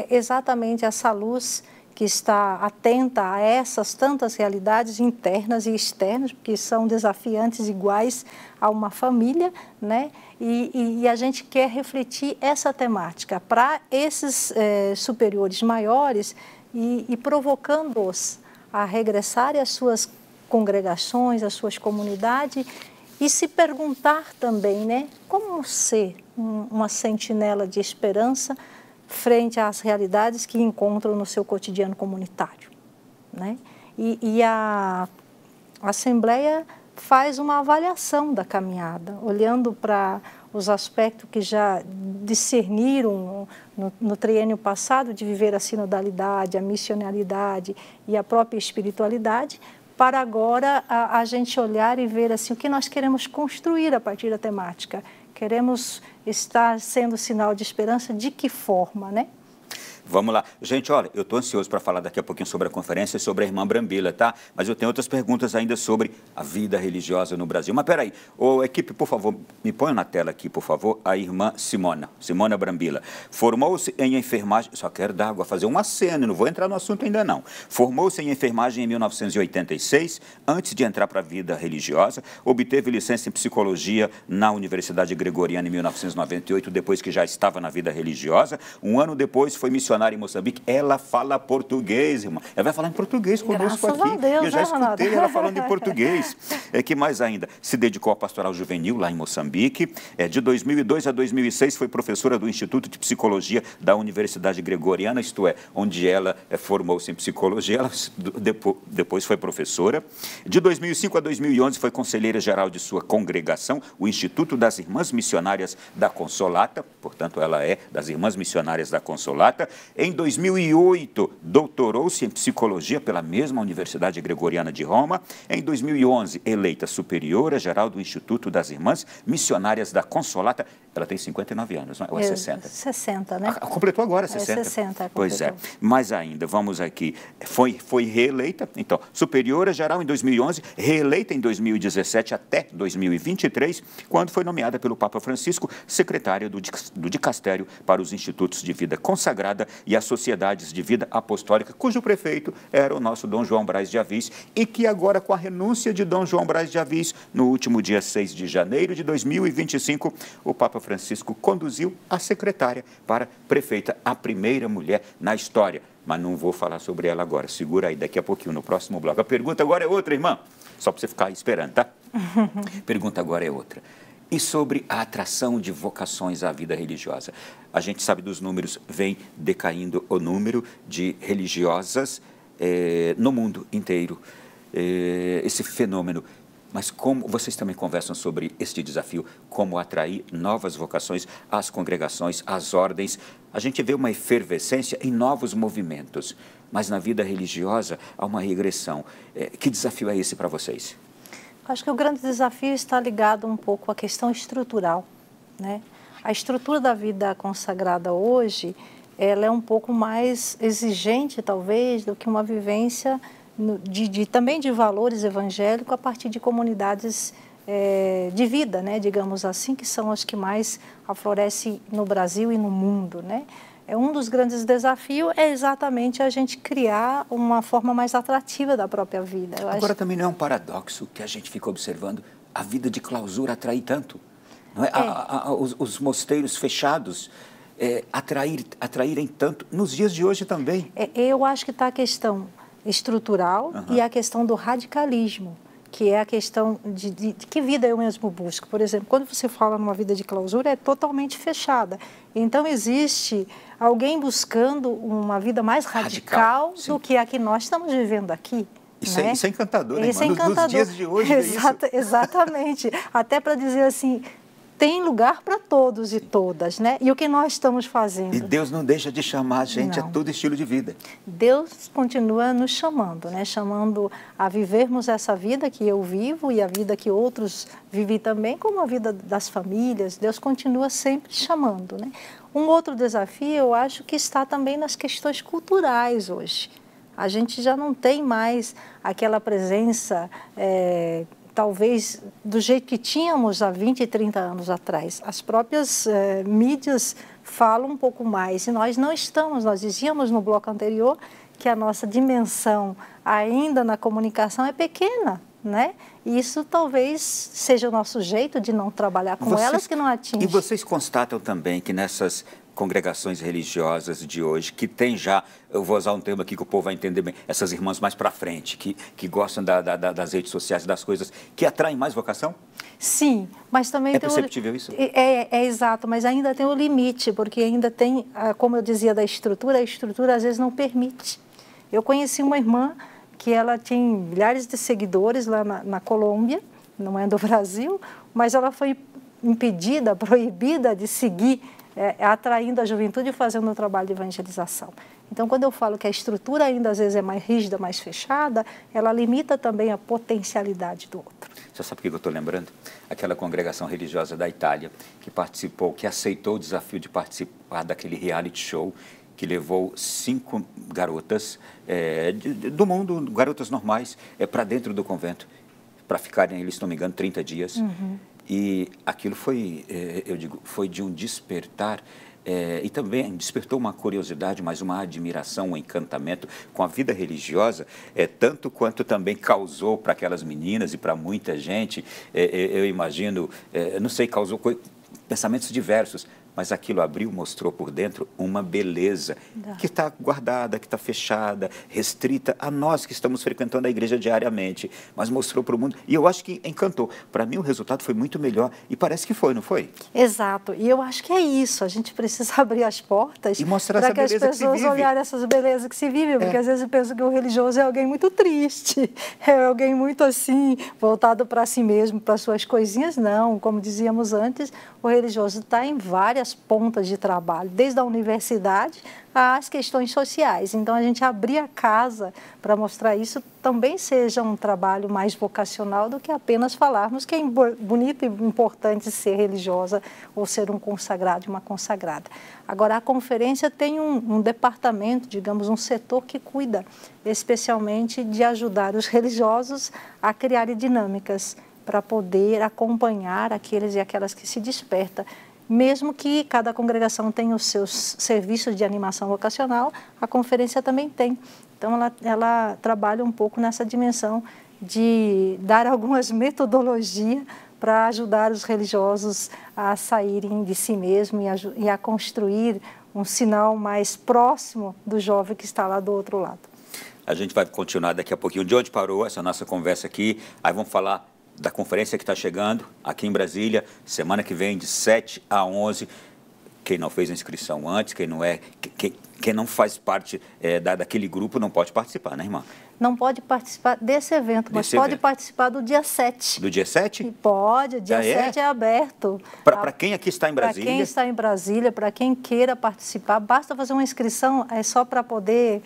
exatamente essa luz que está atenta a essas tantas realidades internas e externas, que são desafiantes iguais a uma família, né? E a gente quer refletir essa temática para esses superiores maiores e provocando-os a regressarem às suas congregações, às suas comunidades, e se perguntar também, né, como ser uma sentinela de esperança frente às realidades que encontram no seu cotidiano comunitário, né? E a Assembleia faz uma avaliação da caminhada, olhando para os aspectos que já discerniram no triênio passado de viver a sinodalidade, a missionalidade e a própria espiritualidade, para agora a gente olhar e ver assim, o que nós queremos construir a partir da temática. Queremos estar sendo sinal de esperança de que forma, né? Vamos lá. Gente, olha, eu estou ansioso para falar daqui a pouquinho sobre a conferência e sobre a irmã Brambila, tá? Mas eu tenho outras perguntas ainda sobre a vida religiosa no Brasil. Mas peraí, equipe, por favor, me ponha na tela aqui, por favor, a irmã Simona Brambila. Formou-se em enfermagem, só quero dar água, fazer uma cena, não vou entrar no assunto ainda não. Formou-se em enfermagem em 1986, antes de entrar para a vida religiosa, obteve licença em psicologia na Universidade Gregoriana em 1998, depois que já estava na vida religiosa. Um ano depois foi missionária em Moçambique. Ela fala português, irmã. Ela vai falar em português conosco Graças aqui. a Deus, eu já escutei Ronaldo? ela falando em português. Que mais ainda? Se dedicou ao pastoral juvenil lá em Moçambique. De 2002 a 2006 foi professora do Instituto de Psicologia da Universidade Gregoriana, isto é, onde ela formou-se em psicologia. Ela depois foi professora. De 2005 a 2011 foi conselheira geral de sua congregação, o Instituto das Irmãs Missionárias da Consolata. Portanto, ela é das Irmãs Missionárias da Consolata. Em 2008, doutorou-se em psicologia pela mesma Universidade Gregoriana de Roma. Em 2011, eleita superiora geral do Instituto das Irmãs Missionárias da Consolata. Ela tem 59 anos, não é? Ou é 60? 60, né? Completou agora 60. É 60, pois é. Mas ainda, vamos aqui, foi reeleita, então, superiora geral em 2011, reeleita em 2017 até 2023, quando foi nomeada pelo Papa Francisco secretária do Dicastério para os Institutos de Vida Consagrada e as Sociedades de Vida Apostólica, cujo prefeito era o nosso Dom João Braz de Aviz, e que agora, com a renúncia de Dom João Braz de Aviz, no último dia 6 de janeiro de 2025, o Papa Francisco conduziu a secretária para prefeita, a primeira mulher na história. Mas não vou falar sobre ela agora. Segura aí, daqui a pouquinho, no próximo bloco. A pergunta agora é outra, irmã. Só para você ficar esperando, tá? Pergunta agora é outra. E sobre a atração de vocações à vida religiosa? A gente sabe dos números, vem decaindo o número de religiosas no mundo inteiro. Esse fenômeno. Mas como vocês também conversam sobre este desafio, como atrair novas vocações às congregações, às ordens. A gente vê uma efervescência em novos movimentos, mas na vida religiosa há uma regressão. Que desafio é esse para vocês? Acho que o grande desafio está ligado um pouco à questão estrutural, né? A estrutura da vida consagrada hoje, ela é um pouco mais exigente, talvez, do que uma vivência também de valores evangélicos a partir de comunidades de vida, né, digamos assim, que são as que mais aflorescem no Brasil e no mundo, né? Um dos grandes desafios é exatamente a gente criar uma forma mais atrativa da própria vida. Agora também não é um paradoxo que a gente fica observando a vida de clausura atrair tanto, não é? Os mosteiros fechados atraírem tanto nos dias de hoje também. Eu acho que está a questão estrutural e a questão do radicalismo, que é a questão de que vida eu mesmo busco. Por exemplo, quando você fala numa vida de clausura, é totalmente fechada. Então, existe alguém buscando uma vida mais radical do que a que nós estamos vivendo aqui. Isso, né? Isso é encantador, né? Isso é encantador. Nos dias de hoje Exatamente. Até para dizer assim, tem lugar para todos e todas, né? E o que nós estamos fazendo? E Deus não deixa de chamar a gente a todo estilo de vida. Deus continua nos chamando, né? Chamando a vivermos essa vida que eu vivo e a vida que outros vivem também, como a vida das famílias. Deus continua sempre chamando, né? Um outro desafio, eu acho, que está também nas questões culturais hoje. A gente já não tem mais aquela presença talvez do jeito que tínhamos há 20 e 30 anos atrás. As próprias mídias falam um pouco mais e nós não estamos, nós dizíamos no bloco anterior que a nossa dimensão ainda na comunicação é pequena, né? E isso talvez seja o nosso jeito de não trabalhar com elas que não atingem. E vocês constatam também que nessas congregações religiosas de hoje, que tem já, eu vou usar um termo aqui que o povo vai entender bem, essas irmãs mais para frente, que gostam das redes sociais, das coisas, que atraem mais vocação? Sim, mas também tem perceptível isso? É exato, mas ainda tem o limite, porque ainda tem, como eu dizia, a estrutura às vezes não permite. Eu conheci uma irmã que ela tinha milhares de seguidores lá na Colômbia, não é do Brasil, mas ela foi impedida, proibida de seguir, atraindo a juventude e fazendo um trabalho de evangelização. Então, quando eu falo que a estrutura ainda às vezes é mais rígida, mais fechada, ela limita também a potencialidade do outro. Você sabe o que eu estou lembrando? Aquela congregação religiosa da Itália que participou, que aceitou o desafio de participar daquele reality show que levou 5 garotas do mundo, garotas normais, para dentro do convento, para ficarem, eles, se não me engano, 30 dias. E aquilo foi, foi de um despertar, e também despertou uma curiosidade, mas uma admiração, um encantamento com a vida religiosa, tanto quanto também causou para aquelas meninas e para muita gente, eu imagino, não sei, causou pensamentos diversos, mas aquilo abriu, mostrou por dentro uma beleza que está guardada, que está fechada, restrita a nós que estamos frequentando a igreja diariamente, mas mostrou para o mundo, e eu acho que encantou. Para mim o resultado foi muito melhor, e parece que foi, não foi? Exato, e eu acho que é isso, a gente precisa abrir as portas e mostrar essa beleza para que as pessoas olharem essas belezas que se vivem, porque às vezes eu penso que o religioso é alguém muito triste, é alguém muito assim, voltado para si mesmo, para suas coisinhas. Não, como dizíamos antes, religioso está em várias pontas de trabalho, desde a universidade às questões sociais. Então, a gente abrir a casa para mostrar isso também seja um trabalho mais vocacional do que apenas falarmos que é bonito e importante ser religiosa ou ser um consagrado e uma consagrada. Agora, a conferência tem um departamento, digamos, um setor que cuida especialmente de ajudar os religiosos a criarem dinâmicas para poder acompanhar aqueles e aquelas que se despertam. Mesmo que cada congregação tenha os seus serviços de animação vocacional, a conferência também tem. Então, ela trabalha um pouco nessa dimensão de dar algumas metodologias para ajudar os religiosos a saírem de si mesmos e a construir um sinal mais próximo do jovem que está lá do outro lado. A gente vai continuar daqui a pouquinho. De onde parou essa nossa conversa aqui? Aí vamos falar da conferência que está chegando aqui em Brasília, semana que vem, de 7 a 11. Quem não fez a inscrição antes, quem não faz parte daquele grupo não pode participar, né, irmã? Não pode participar desse evento, mas pode participar do dia 7. Do dia 7? E pode, dia 7 é aberto. Para quem aqui está em Brasília? Para quem está em Brasília, para quem queira participar, basta fazer uma inscrição, é só para poder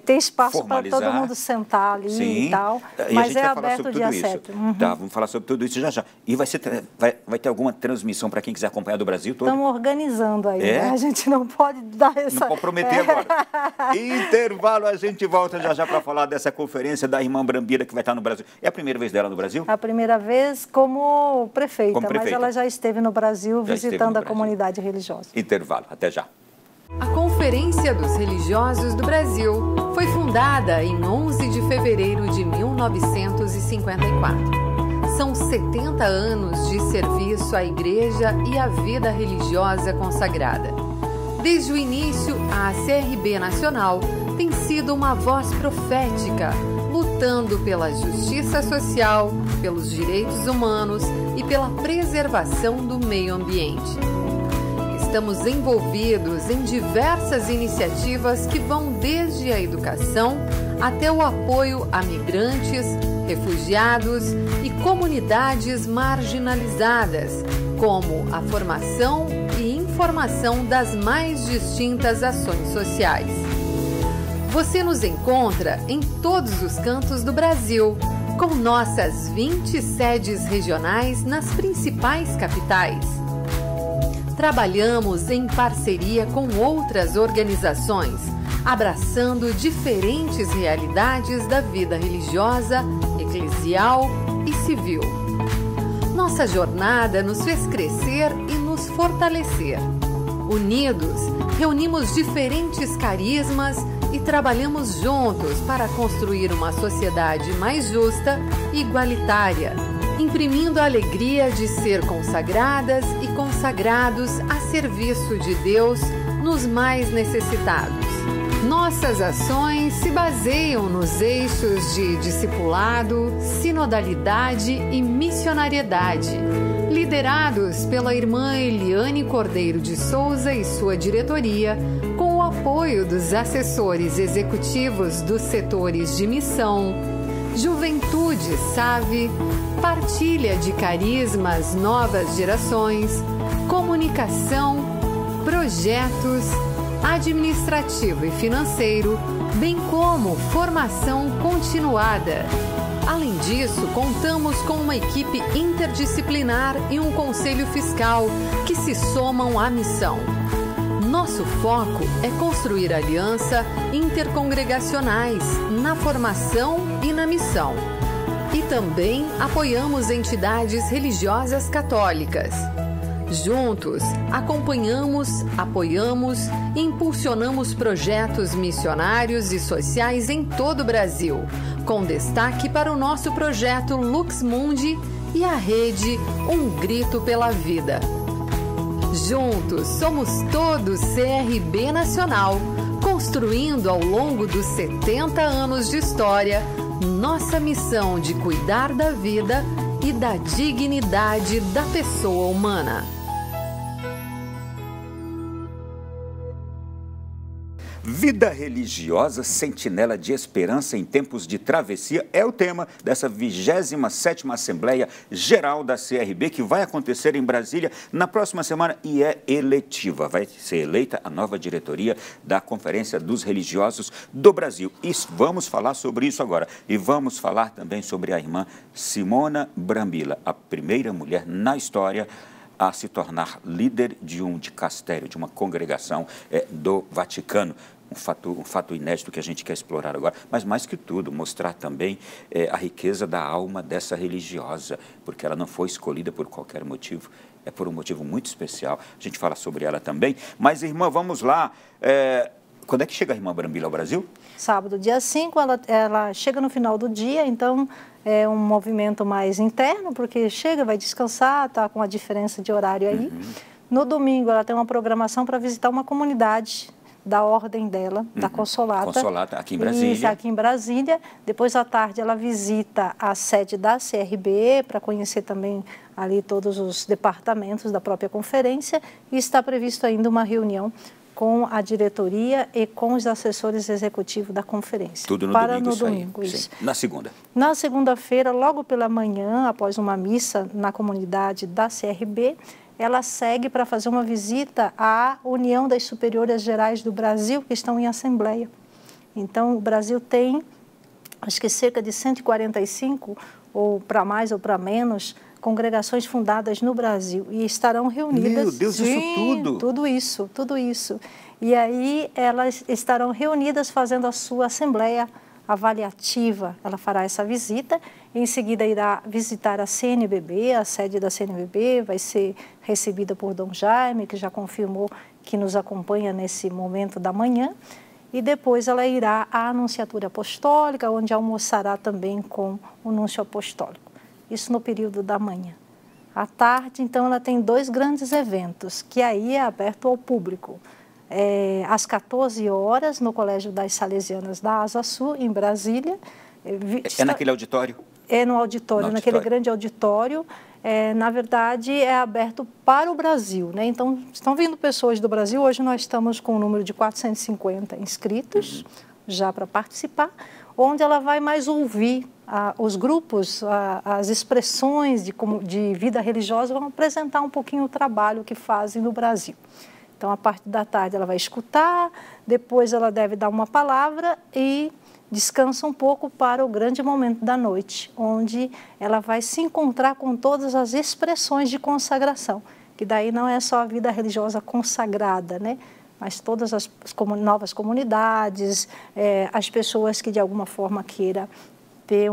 ter espaço para todo mundo sentar ali. Sim. E tal. Mas é aberto dia 7. Uhum. Tá, vamos falar sobre tudo isso já. E vai ter alguma transmissão para quem quiser acompanhar do Brasil todo? Estamos organizando aí, né? A gente não pode dar essa... Não comprometer agora. Intervalo, a gente volta já para falar dessa conferência da irmã Brambila que vai estar no Brasil. É a primeira vez dela no Brasil? A primeira vez como prefeita, mas ela já esteve no Brasil visitando a comunidade religiosa. Intervalo, até já. A Conferência dos Religiosos do Brasil foi fundada em 11 de fevereiro de 1954. São 70 anos de serviço à Igreja e à vida religiosa consagrada. Desde o início, a CRB Nacional tem sido uma voz profética, lutando pela justiça social, pelos direitos humanos e pela preservação do meio ambiente. Estamos envolvidos em diversas iniciativas que vão desde a educação até o apoio a migrantes, refugiados e comunidades marginalizadas, como a formação e informação das mais distintas ações sociais. Você nos encontra em todos os cantos do Brasil, com nossas 20 sedes regionais nas principais capitais. Trabalhamos em parceria com outras organizações, abraçando diferentes realidades da vida religiosa, eclesial e civil. Nossa jornada nos fez crescer e nos fortalecer. Unidos, reunimos diferentes carismas e trabalhamos juntos para construir uma sociedade mais justa e igualitária, imprimindo a alegria de ser consagradas e consagrados a serviço de Deus nos mais necessitados. Nossas ações se baseiam nos eixos de discipulado, sinodalidade e missionariedade, liderados pela irmã Eliane Cordeiro de Souza e sua diretoria, com o apoio dos assessores executivos dos setores de missão, Juventude SAVE, Partilha de Carismas Novas Gerações, Comunicação, Projetos, Administrativo e Financeiro, bem como Formação Continuada. Além disso, contamos com uma equipe interdisciplinar e um conselho fiscal que se somam à missão. Nosso foco é construir aliança intercongregacionais na formação e na missão. E também apoiamos entidades religiosas católicas. Juntos, acompanhamos, apoiamos e impulsionamos projetos missionários e sociais em todo o Brasil, com destaque para o nosso projeto Lux Mundi e a rede Um Grito pela Vida. Juntos, somos todos CRB Nacional, construindo ao longo dos 70 anos de história nossa missão de cuidar da vida e da dignidade da pessoa humana. Vida religiosa, sentinela de esperança em tempos de travessia é o tema dessa 27ª Assembleia Geral da CRB, que vai acontecer em Brasília na próxima semana e é eletiva. Vai ser eleita a nova diretoria da Conferência dos Religiosos do Brasil. E vamos falar sobre isso agora. E vamos falar também sobre a irmã Simona Brambilla, a primeira mulher na história a se tornar líder de um dicastério, de uma congregação do Vaticano. Um fato inédito que a gente quer explorar agora, mas mais que tudo, mostrar também a riqueza da alma dessa religiosa, porque ela não foi escolhida por qualquer motivo, é por um motivo muito especial. A gente fala sobre ela também, mas irmã, vamos lá. Quando é que chega a irmã Brambilla ao Brasil? Sábado, dia 5, ela chega no final do dia, então é um movimento mais interno, porque chega, vai descansar, está com a diferença de horário aí. No domingo, ela tem uma programação para visitar uma comunidade da ordem dela, da Consolata. Consolata, aqui em Brasília. Isso, aqui em Brasília. Depois, à tarde, ela visita a sede da CRB, para conhecer também ali todos os departamentos da própria conferência. E está previsto ainda uma reunião com a diretoria e com os assessores executivos da conferência. Tudo no domingo, isso. Sim. Na segunda? Na segunda-feira, logo pela manhã, após uma missa na comunidade da CRB, ela segue para fazer uma visita à União das Superiores Gerais do Brasil, que estão em assembleia. Então, o Brasil tem, acho que cerca de 145, ou para mais ou para menos, congregações fundadas no Brasil e estarão reunidas... Meu Deus, sim, isso tudo? Tudo isso. E aí elas estarão reunidas fazendo a sua assembleia avaliativa. Ela fará essa visita, em seguida irá visitar a CNBB, a sede da CNBB, vai ser recebida por Dom Jaime, que já confirmou que nos acompanha nesse momento da manhã, e depois ela irá à Anunciatura Apostólica, onde almoçará também com o Núncio Apostólico. Isso no período da manhã. À tarde, então, ela tem 2 grandes eventos, que aí é aberto ao público. Às 14 horas, no Colégio das Salesianas da Asa Sul, em Brasília. É naquele auditório? É no auditório, naquele grande auditório. Na verdade, é aberto para o Brasil, né? Então, estão vindo pessoas do Brasil. Hoje nós estamos com um número de 450 inscritos já para participar, onde ela vai mais ouvir os grupos, as expressões de vida religiosa, vão apresentar um pouquinho o trabalho que fazem no Brasil. Então, a parte da tarde ela vai escutar, depois ela deve dar uma palavra e descansa um pouco para o grande momento da noite, onde ela vai se encontrar com todas as expressões de consagração, que daí não é só a vida religiosa consagrada, né? Mas todas as novas comunidades, as pessoas que de alguma forma queiram ter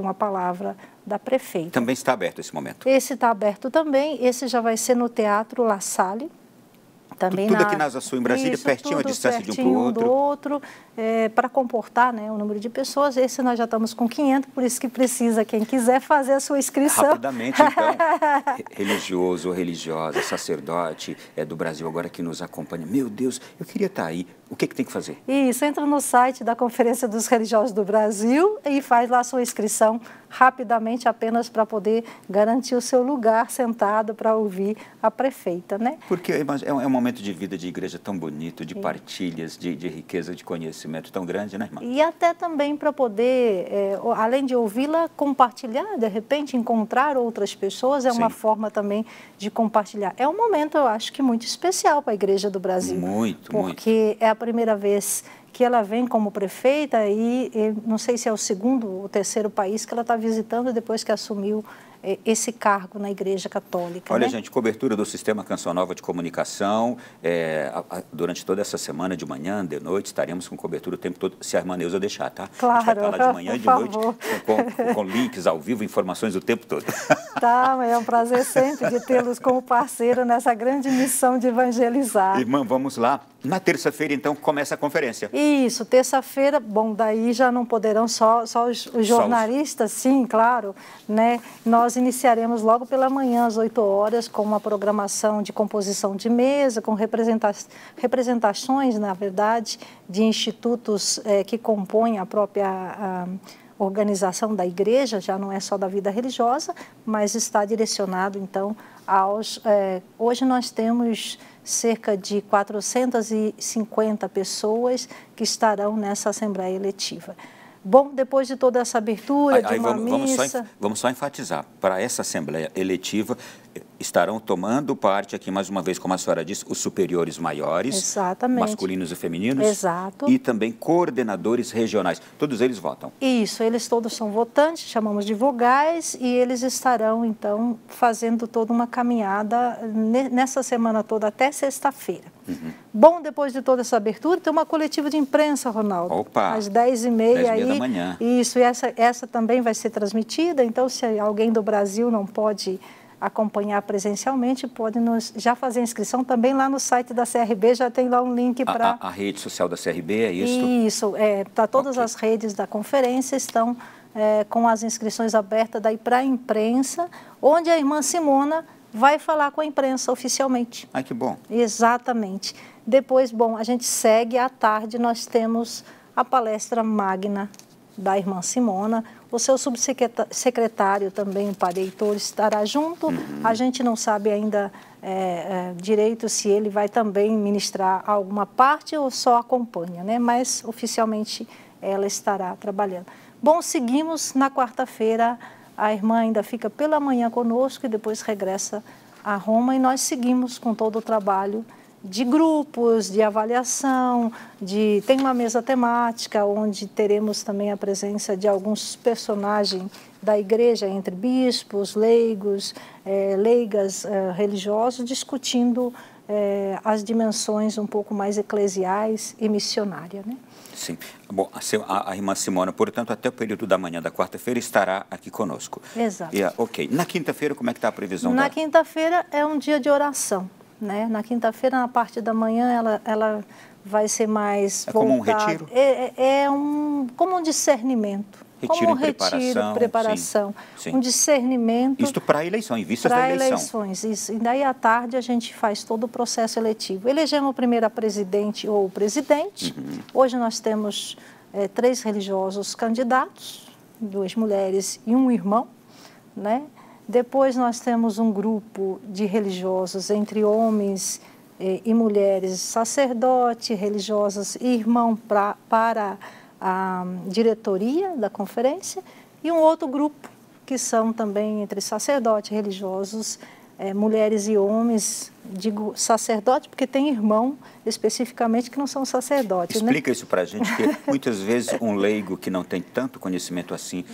uma palavra da prefeita. Também está aberto esse momento? Esse está aberto também, esse já vai ser no Teatro La Salle. Também tudo aqui na Asa Sul, em Brasília, pertinho a distância de um para o outro. Para comportar, né, o número de pessoas. Esse nós já estamos com 500, por isso que precisa, quem quiser, fazer a sua inscrição. Rapidamente, então, religioso ou religiosa, sacerdote do Brasil agora que nos acompanha. Meu Deus, eu queria estar aí. O que tem que fazer? Isso, entra no site da Conferência dos Religiosos do Brasil e faz lá a sua inscrição rapidamente, apenas para poder garantir o seu lugar sentado para ouvir a prefeita, né? Porque é um momento de vida de igreja tão bonito, de partilhas, de riqueza, de conhecimento tão grande, né, irmã? E até também para poder, além de ouvi-la, compartilhar, de repente encontrar outras pessoas, uma forma também de compartilhar. É um momento, eu acho que muito especial para a Igreja do Brasil. Muito, porque é a primeira vez que ela vem como prefeita e não sei se é o segundo ou terceiro país que ela está visitando depois que assumiu esse cargo na Igreja Católica. Olha, né? gente, cobertura do Sistema Canção Nova de Comunicação, durante toda essa semana, de manhã, de noite, estaremos com cobertura o tempo todo, se a irmã Neuza deixar, tá? Claro, a gente vai estar lá de manhã e de noite, com links ao vivo, informações o tempo todo. Tá, mas é um prazer sempre de tê-los como parceiro nessa grande missão de evangelizar. Irmã, vamos lá. Na terça-feira, então, começa a conferência. Isso, terça-feira, bom, daí já não poderão só os jornalistas, sim, claro, né? Nós iniciaremos logo pela manhã, às 8 horas, com uma programação de composição de mesa, com representações, na verdade, de institutos que compõem a própria organização da igreja, já não é só da vida religiosa, mas está direcionado, então, aos... hoje nós temos cerca de 450 pessoas que estarão nessa Assembleia Eletiva. Bom, depois de toda essa abertura de uma missa... Vamos só enfatizar, para essa Assembleia Eletiva estarão tomando parte aqui, mais uma vez, como a senhora disse, os superiores maiores, exatamente, masculinos e femininos, exato, e também coordenadores regionais. Todos eles votam? Isso, eles todos são votantes, chamamos de vogais, e eles estarão, então, fazendo toda uma caminhada nessa semana toda, até sexta-feira. Bom, depois de toda essa abertura, tem uma coletiva de imprensa, Ronaldo. Opa! Às 10h30 aí. Da manhã. Isso, e essa também vai ser transmitida, então, se alguém do Brasil não pode acompanhar presencialmente, pode já fazer inscrição também lá no site da CRB, já tem lá um link para... A rede social da CRB, é isso? Isso, para todas as redes da conferência estão com as inscrições abertas daí para a imprensa, onde a irmã Simona vai falar com a imprensa oficialmente. Ai, que bom. Exatamente. Depois, bom, a gente segue à tarde, nós temos a palestra magna da irmã Simona, o seu subsecretário também, o padre Heitor, estará junto. A gente não sabe ainda direito se ele vai também ministrar alguma parte ou só acompanha, né? Mas oficialmente ela estará trabalhando. Bom, seguimos na quarta-feira, a irmã ainda fica pela manhã conosco e depois regressa a Roma, e nós seguimos com todo o trabalho de grupos, de avaliação, tem uma mesa temática onde teremos também a presença de alguns personagens da igreja, entre bispos, leigos, leigas religiosos, discutindo as dimensões um pouco mais eclesiais e missionárias, né? Sim. Bom, a irmã Simona, portanto, até o período da manhã da quarta-feira estará aqui conosco. Exato. Ok. Na quinta-feira, como é que está a previsão? Na quinta-feira é um dia de oração, né? Na quinta-feira, na parte da manhã, ela vai ser mais voltada... como um retiro? Como um discernimento. Retiro como um em preparação. Sim. Um discernimento... Isto para a eleição, em vistas da eleição. Para eleições, isso. E daí à tarde a gente faz todo o processo eletivo. Elegemos primeiro a presidente ou o presidente. Hoje nós temos 3 religiosos candidatos, 2 mulheres e um irmão, né? Depois nós temos um grupo de religiosos entre homens e mulheres, sacerdote, religiosos e irmão para a diretoria da conferência, e um outro grupo que são também entre sacerdotes, religiosos, mulheres e homens. Digo sacerdote porque tem irmão especificamente que não são sacerdotes. Explica, né? Isso para a gente, que muitas vezes um leigo que não tem tanto conhecimento assim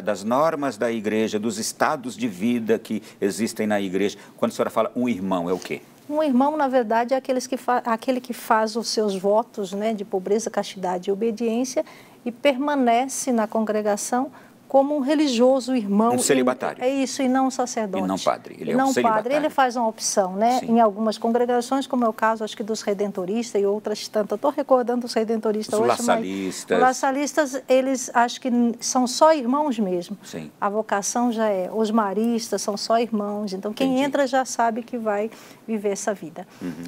das normas da igreja, dos estados de vida que existem na igreja, quando a senhora fala um irmão, é o quê? Um irmão, na verdade, é aquele que faz os seus votos, né, de pobreza, castidade e obediência e permanece na congregação como um religioso irmão. Um celibatário. É isso, e não um sacerdote. E não padre. Ele é não um celibatário. Padre, ele faz uma opção, né? Sim. Em algumas congregações, como é o caso, acho que dos redentoristas e outras tantas. Estou recordando os redentoristas hoje. Os laçalistas, eles acho que são só irmãos mesmo. Sim. A vocação já é. Os maristas são só irmãos. Então, quem entra já sabe que vai viver essa vida.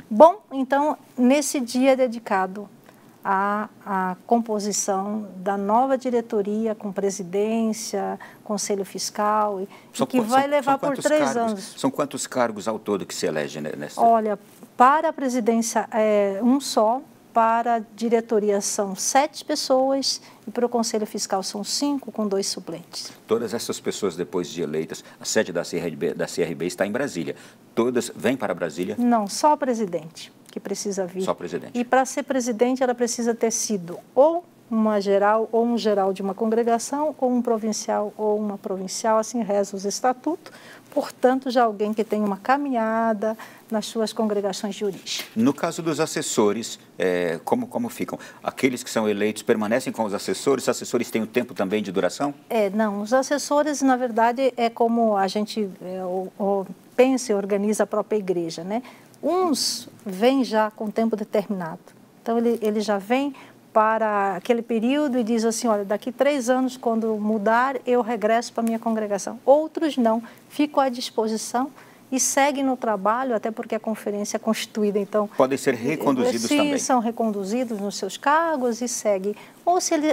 Bom, então, nesse dia dedicado a composição da nova diretoria com presidência, conselho fiscal, que vai levar por 3 anos. São quantos cargos ao todo que se elegem nessa? Olha, para a presidência um só, para a diretoria são 7 pessoas e para o conselho fiscal são 5, com 2 suplentes. Todas essas pessoas, depois de eleitas, a sede da CRB está em Brasília. Todas vêm para Brasília? Não, só o presidente que precisa vir. Só presidente. E para ser presidente, ela precisa ter sido ou uma geral, ou um geral de uma congregação, ou um provincial, ou uma provincial, assim reza os estatutos. Portanto, já alguém que tem uma caminhada nas suas congregações de origem. No caso dos assessores, como ficam? Aqueles que são eleitos permanecem com os assessores têm um tempo também de duração? Não, os assessores, na verdade, é como a gente pensa e organiza a própria igreja, né? Uns vêm já com tempo determinado. Então, ele já vem para aquele período e diz assim, olha, daqui 3 anos, quando mudar, eu regresso para a minha congregação. Outros não, ficam à disposição e seguem no trabalho, até porque a conferência é constituída, então... Podem ser reconduzidos também. São reconduzidos nos seus cargos e seguem.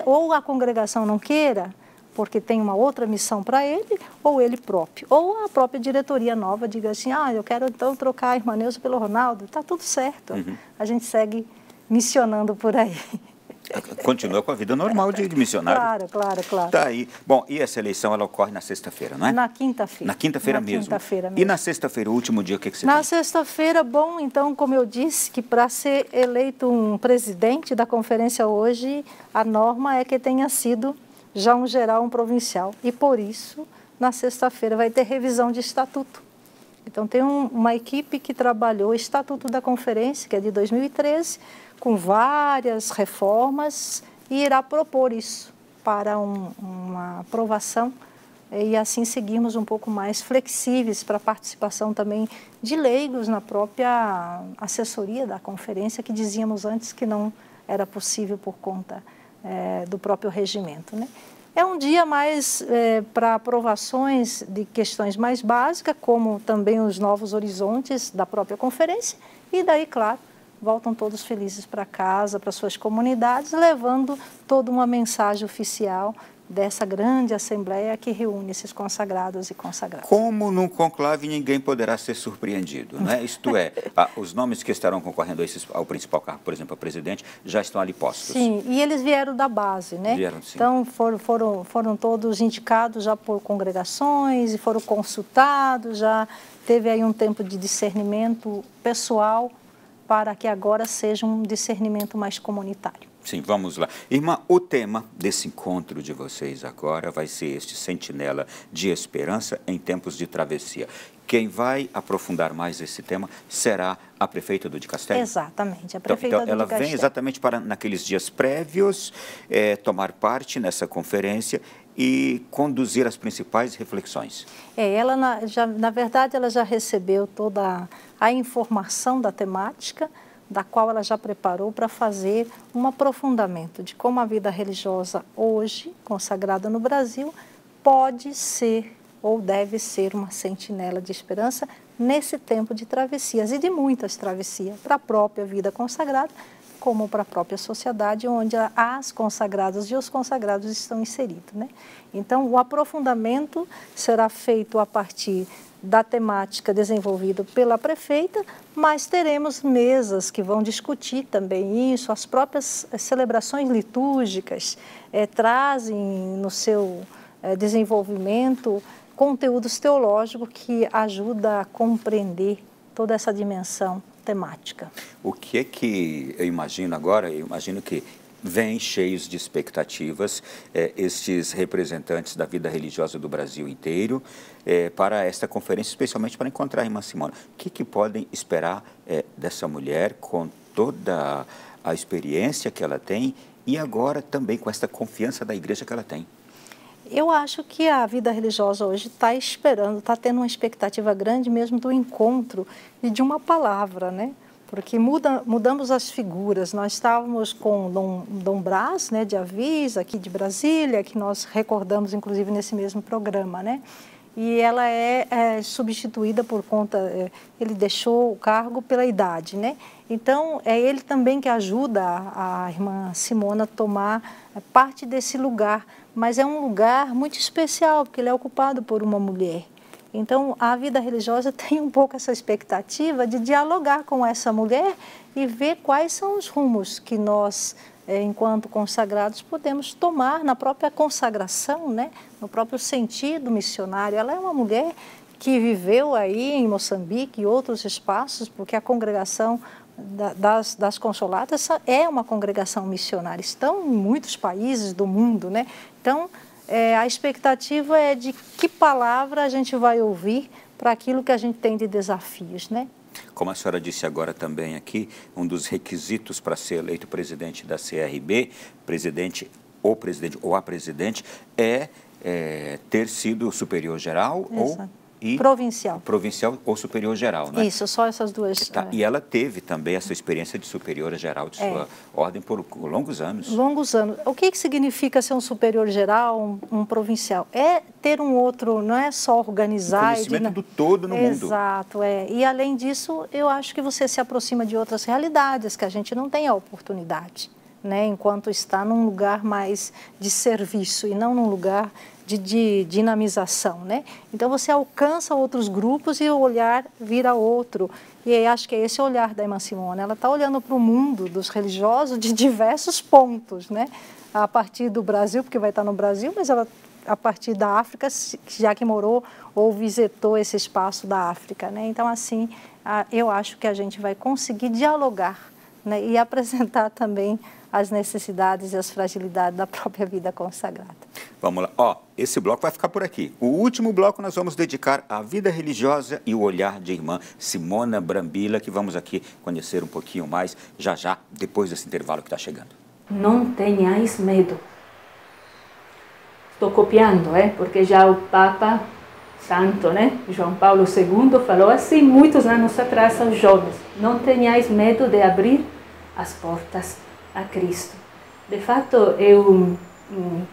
Ou a congregação não queira, porque tem uma outra missão para ele, ou ele próprio. Ou a própria diretoria nova diga assim, eu quero então trocar a irmã Neuza pelo Ronaldo. Está tudo certo. A gente segue missionando por aí. Continua com a vida normal de missionário. Claro. Tá aí. Bom, e essa eleição, ela ocorre na sexta-feira, não é? Na quinta-feira. Na quinta-feira mesmo. E na sexta-feira, o último dia, o que você tem? Na sexta-feira, bom, então, como eu disse, que para ser eleito um presidente da conferência hoje, a norma é que tenha sido já um geral, um provincial. E por isso, na sexta-feira, vai ter revisão de estatuto. Então, tem uma equipe que trabalhou o Estatuto da Conferência, que é de 2013, com várias reformas, e irá propor isso para uma aprovação e assim seguirmos um pouco mais flexíveis para a participação também de leigos na própria assessoria da conferência, que dizíamos antes que não era possível por conta do próprio regimento, né? É um dia mais para aprovações de questões mais básicas, como também os novos horizontes da própria conferência, e daí, claro, voltam todos felizes para casa, para suas comunidades, levando toda uma mensagem oficial dessa grande assembleia que reúne esses consagrados e consagradas. Como num conclave ninguém poderá ser surpreendido, né? Isto é, os nomes que estarão concorrendo ao principal cargo, por exemplo, a presidente, já estão ali postos. Sim, e eles vieram da base, né? Vieram, sim. Então foram todos indicados já por congregações e foram consultados, já teve aí um tempo de discernimento pessoal para que agora seja um discernimento mais comunitário. Sim, vamos lá. Irmã, o tema desse encontro de vocês agora vai ser este Sentinela de Esperança em Tempos de Travessia. Quem vai aprofundar mais esse tema será a prefeita do Dicastério? Exatamente, a prefeita então, do ela Dicastério. Vem exatamente para, naqueles dias prévios, tomar parte nessa conferência e conduzir as principais reflexões. Ela, na verdade, ela já recebeu toda a informação da temática, da qual ela já preparou para fazer um aprofundamento de como a vida religiosa hoje, consagrada no Brasil, pode ser ou deve ser uma sentinela de esperança nesse tempo de travessias e de muitas travessias, para a própria vida consagrada, como para a própria sociedade, onde as consagradas e os consagrados estão inseridos, né? Então, o aprofundamento será feito a partir da temática desenvolvida pela prefeita, mas teremos mesas que vão discutir também isso, as próprias celebrações litúrgicas trazem no seu desenvolvimento conteúdos teológicos que ajudam a compreender toda essa dimensão temática. O que é que eu imagino agora? Eu imagino que vêm cheios de expectativas estes representantes da vida religiosa do Brasil inteiro para esta conferência, especialmente para encontrar a irmã Simona. O que podem esperar dessa mulher com toda a experiência que ela tem e agora também com esta confiança da igreja que ela tem? Eu acho que a vida religiosa hoje está esperando, está tendo uma expectativa grande mesmo do encontro e de uma palavra, né? Porque mudamos as figuras. Nós estávamos com Dom Brás, né, de Avis, aqui de Brasília, que nós recordamos, inclusive, nesse mesmo programa, né? E ela é substituída por conta, ele deixou o cargo pela idade, né? Então, é ele também que ajuda a irmã Simona a tomar parte desse lugar, mas é um lugar muito especial, porque ele é ocupado por uma mulher. Então, a vida religiosa tem um pouco essa expectativa de dialogar com essa mulher e ver quais são os rumos que nós, enquanto consagrados, podemos tomar na própria consagração, né? No próprio sentido missionário. Ela é uma mulher que viveu aí em Moçambique e outros espaços, porque a congregação das Consoladas é uma congregação missionária. Estão em muitos países do mundo, né? Então, a expectativa é de que palavra a gente vai ouvir para aquilo que a gente tem de desafios, né? Como a senhora disse agora também aqui, um dos requisitos para ser eleito presidente da CRB, ou a presidente, é ter sido superior geral ou provincial ou superior geral, né? Isso, só essas duas. Tá. E ela teve também essa experiência de superiora geral de sua ordem por longos anos. Longos anos. O que significa ser um superior geral, um provincial? É ter um outro, não é só organizar. Conhecimento do todo no mundo. Exato, E além disso, eu acho que você se aproxima de outras realidades que a gente não tem a oportunidade. né, enquanto está num lugar mais de serviço e não num lugar de dinamização, né? Então você alcança outros grupos e o olhar vira outro. E aí acho que é esse olhar da irmã Simona. Ela está olhando para o mundo dos religiosos de diversos pontos, né? A partir do Brasil, porque vai estar no Brasil, mas ela a partir da África, já que morou ou visitou esse espaço da África, né? Então assim, eu acho que a gente vai conseguir dialogar, né, e apresentar também as necessidades e as fragilidades da própria vida consagrada. Vamos lá. Esse bloco vai ficar por aqui. O último bloco nós vamos dedicar à vida religiosa e o olhar de irmã Simona Brambilla, que vamos aqui conhecer um pouquinho mais já, depois desse intervalo que está chegando. Não tenhais medo. Estou copiando, porque já o Papa Santo, né, João Paulo II, falou assim muitos anos atrás aos jovens: não tenhais medo de abrir as portas a Cristo. De fato, eu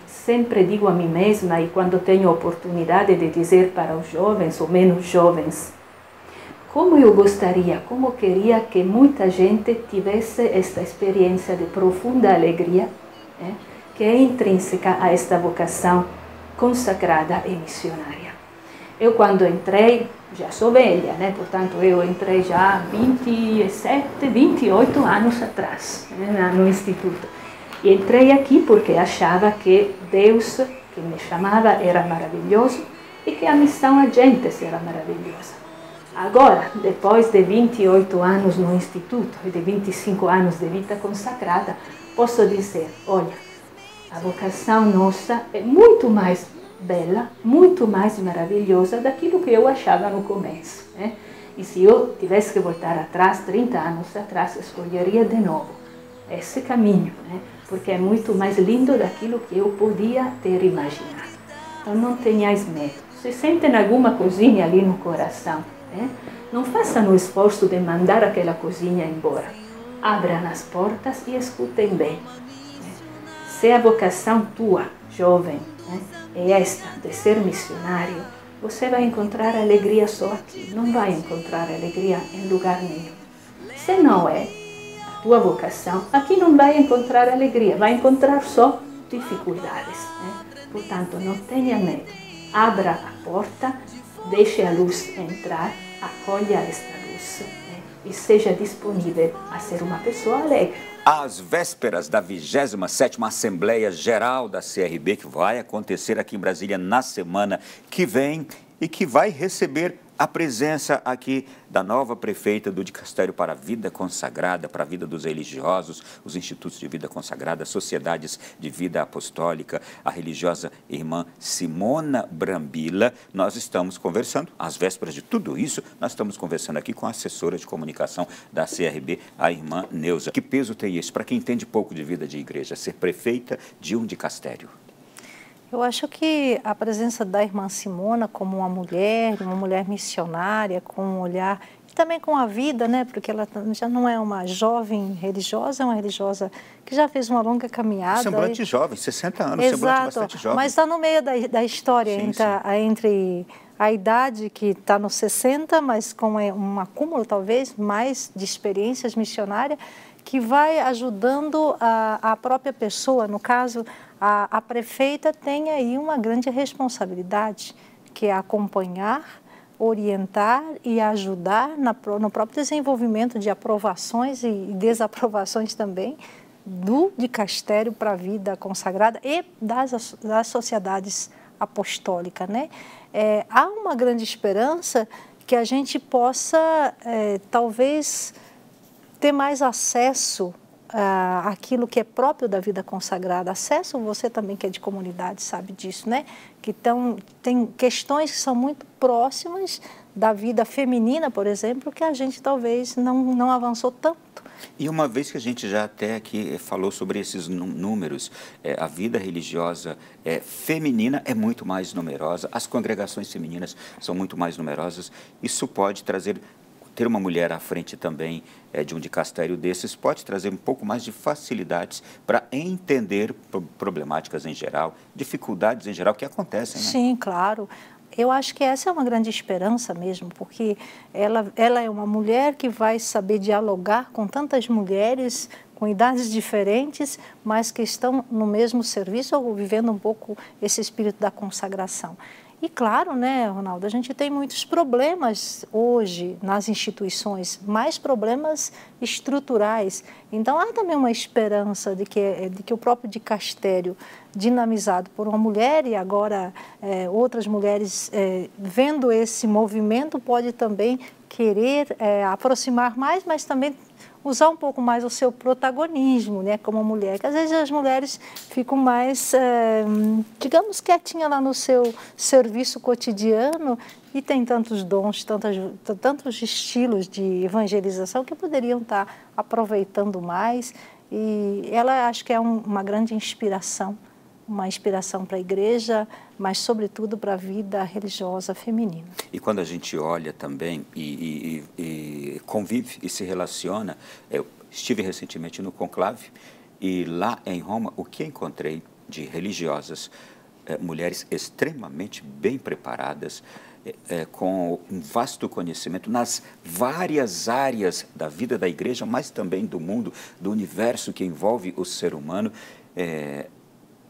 sempre digo a mim mesma, e quando tenho a oportunidade de dizer para os jovens ou menos jovens, como eu gostaria, como queria que muita gente tivesse esta experiência de profunda alegria, que é intrínseca a esta vocação consagrada e missionária. Eu, quando entrei, já sou velha, né? Portanto, eu entrei já 27, 28 anos atrás, né, no Instituto. E entrei aqui porque achava que Deus, que me chamava, era maravilhoso e que a missão a gentes era maravilhosa. Agora, depois de 28 anos no Instituto e de 25 anos de vida consagrada, posso dizer, olha, a vocação nossa é muito mais bela, muito mais maravilhosa daquilo que eu achava no começo, né? E se eu tivesse que voltar atrás, 30 anos atrás, escolheria de novo esse caminho, né? Porque é muito mais lindo daquilo que eu podia ter imaginado. Então não tenhais medo. Se sentem alguma coisinha ali no coração, né? Não façam o esforço de mandar aquela coisinha embora. Abram as portas e escutem bem. Se a vocação tua, jovem, é esta, de ser missionário, você vai encontrar alegria só aqui, não vai encontrar alegria em lugar nenhum. Se não é a tua vocação, aqui não vai encontrar alegria, vai encontrar só dificuldades. Portanto, não tenha medo, abra a porta, deixe a luz entrar, acolha esta luz e seja disponível a ser uma pessoa alegre. Às vésperas da 27ª Assembleia Geral da CRB, que vai acontecer aqui em Brasília na semana que vem e que vai receber a presença aqui da nova prefeita do Dicastério para a Vida Consagrada, para a vida dos religiosos, os institutos de vida consagrada, sociedades de vida apostólica, a religiosa irmã Simona Brambilla. Nós estamos conversando, às vésperas de tudo isso, nós estamos conversando aqui com a assessora de comunicação da CRB, a irmã Neuza. Que peso tem isso para quem entende pouco de vida de igreja, ser prefeita de um dicastério? Eu acho que a presença da irmã Simona como uma mulher missionária, com um olhar, e também com a vida, né? Porque ela já não é uma jovem religiosa, é uma religiosa que já fez uma longa caminhada. Semblante jovem, 60 anos, exato, semblante bastante jovem. Mas está no meio da história, entre a idade que está nos 60, mas com um acúmulo talvez mais de experiências missionárias, que vai ajudando a própria pessoa. No caso, a prefeita tem aí uma grande responsabilidade, que é acompanhar, orientar e ajudar no próprio desenvolvimento de aprovações e desaprovações também do dicastério para a vida consagrada e das sociedades apostólicas, né? Há uma grande esperança que a gente possa, talvez, ter mais acesso àquilo que é próprio da vida consagrada. Acesso, você também que é de comunidade sabe disso, né? Que tem questões que são muito próximas da vida feminina, por exemplo, que a gente talvez não avançou tanto. E uma vez que a gente já até aqui falou sobre esses números, a vida religiosa feminina é muito mais numerosa, as congregações femininas são muito mais numerosas, isso pode ter uma mulher à frente também de um dicastério desses pode trazer um pouco mais de facilidades para entender problemáticas em geral, dificuldades em geral que acontecem, né? Sim, claro. Eu acho que essa é uma grande esperança mesmo, porque ela é uma mulher que vai saber dialogar com tantas mulheres com idades diferentes, mas que estão no mesmo serviço ou vivendo um pouco esse espírito da consagração. E claro, né, Ronaldo, a gente tem muitos problemas hoje nas instituições, mais problemas estruturais. Então, há também uma esperança de que o próprio dicastério, dinamizado por uma mulher e agora outras mulheres vendo esse movimento, pode também querer aproximar mais, mas também usar um pouco mais o seu protagonismo, né, como mulher, que às vezes as mulheres ficam mais, digamos, quietinhas lá no seu serviço cotidiano e tem tantos dons, tantos estilos de evangelização que poderiam estar aproveitando mais, e ela acho que é uma grande inspiração, uma inspiração para a igreja, mas sobretudo para a vida religiosa feminina. E quando a gente olha também e convive e se relaciona, eu estive recentemente no conclave e lá em Roma o que encontrei de religiosas, mulheres extremamente bem preparadas, com um vasto conhecimento nas várias áreas da vida da igreja, mas também do mundo, do universo que envolve o ser humano.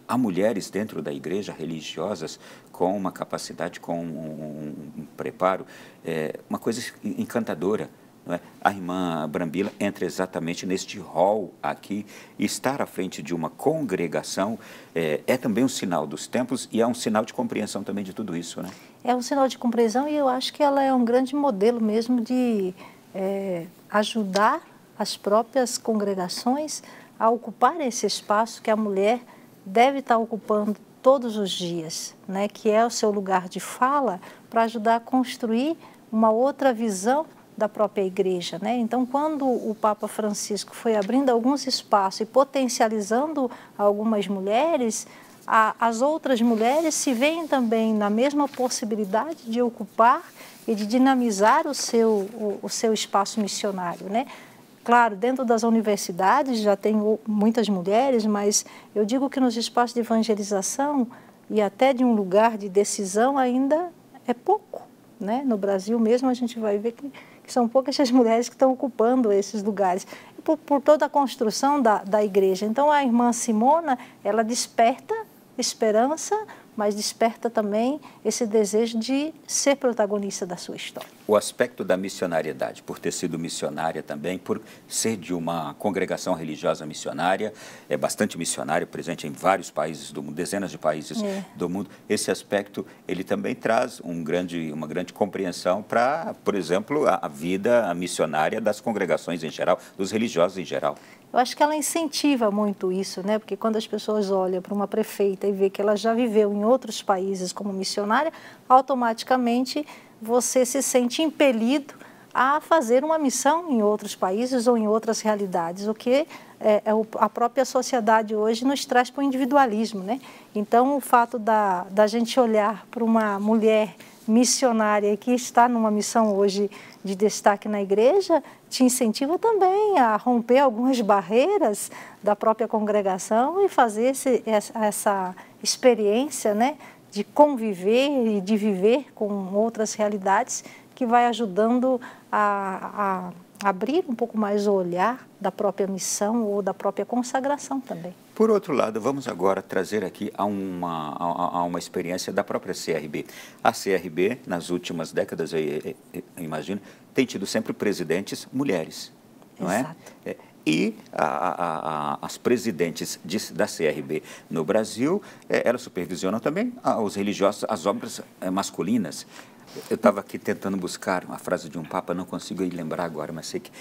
Há mulheres dentro da igreja, religiosas, com uma capacidade, com um preparo, uma coisa encantadora. Não é? A irmã Brambila entra exatamente neste rol aqui, e estar à frente de uma congregação é também um sinal dos tempos e é um sinal de compreensão também de tudo isso, né? É um sinal de compreensão e eu acho que ela é um grande modelo mesmo de ajudar as próprias congregações a ocupar esse espaço que a mulher deve estar ocupando todos os dias, né, que é o seu lugar de fala, para ajudar a construir uma outra visão da própria igreja, né? Então, quando o Papa Francisco foi abrindo alguns espaços e potencializando algumas mulheres, as outras mulheres se veem também na mesma possibilidade de ocupar e de dinamizar o seu espaço missionário, né? Claro, dentro das universidades já tem muitas mulheres, mas eu digo que nos espaços de evangelização e até de um lugar de decisão ainda é pouco, né? No Brasil mesmo a gente vai ver que são poucas as mulheres que estão ocupando esses lugares, por toda a construção da igreja. Então a irmã Simona, ela desperta esperança, mas desperta também esse desejo de ser protagonista da sua história. O aspecto da missionariedade, por ter sido missionária também, por ser de uma congregação religiosa missionária, é bastante missionária, presente em vários países do mundo, dezenas de países do mundo, esse aspecto, ele também traz uma grande compreensão para, por exemplo, a vida missionária das congregações em geral, dos religiosos em geral. Eu acho que ela incentiva muito isso, né? Porque quando as pessoas olham para uma prefeita e vê que ela já viveu em outros países como missionária, automaticamente você se sente impelido a fazer uma missão em outros países ou em outras realidades, o que a própria sociedade hoje nos traz para o individualismo, né? Então, o fato da gente olhar para uma mulher missionária que está numa missão hoje de destaque na igreja, te incentiva também a romper algumas barreiras da própria congregação e fazer essa experiência, né, de conviver e de viver com outras realidades, que vai ajudando a abrir um pouco mais o olhar da própria missão ou da própria consagração também. Por outro lado, vamos agora trazer aqui a uma experiência da própria CRB. A CRB, nas últimas décadas, eu imagino, tem tido sempre presidentes mulheres, não é? E as presidentes da CRB no Brasil, elas supervisionam também os religiosos, as obras masculinas. Eu estava aqui tentando buscar uma frase de um papa, não consigo lembrar agora, mas sei que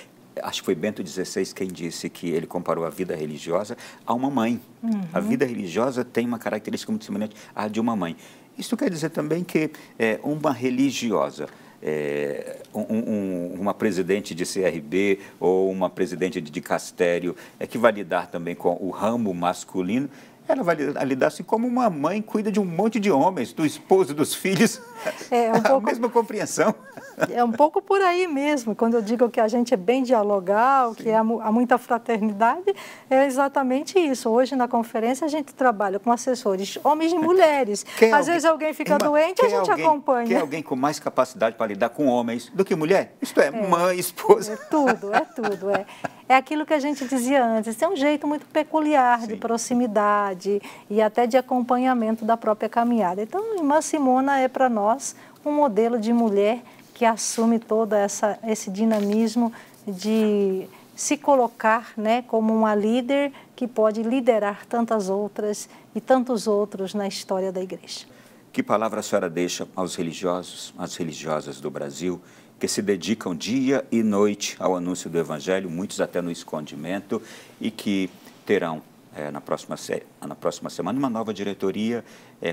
acho que foi Bento XVI quem disse que ele comparou a vida religiosa a uma mãe. A vida religiosa tem uma característica muito semelhante à de uma mãe. Isso quer dizer também que uma religiosa, uma presidente de CRB ou uma presidente de dicastério que vai lidar também com o ramo masculino, ela vai lidar assim como uma mãe cuida de um monte de homens, do esposo, dos filhos, a mesma compreensão. É um pouco por aí mesmo. Quando eu digo que a gente é bem dialogal, que há muita fraternidade, é exatamente isso. Hoje na conferência a gente trabalha com assessores, homens e mulheres. Às vezes alguém fica doente, a gente acompanha. Quer alguém com mais capacidade para lidar com homens do que mulher? Isto é, mãe, esposa. É tudo. É aquilo que a gente dizia antes, tem um jeito muito peculiar de proximidade e até de acompanhamento da própria caminhada. Então, irmã Simona é para nós um modelo de mulher que assume todo esse dinamismo de se colocar, né, como uma líder que pode liderar tantas outras e tantos outros na história da igreja. Que palavra a senhora deixa aos religiosos, às religiosas do Brasil, que se dedicam dia e noite ao anúncio do Evangelho, muitos até no escondimento, e que terão na próxima semana uma nova diretoria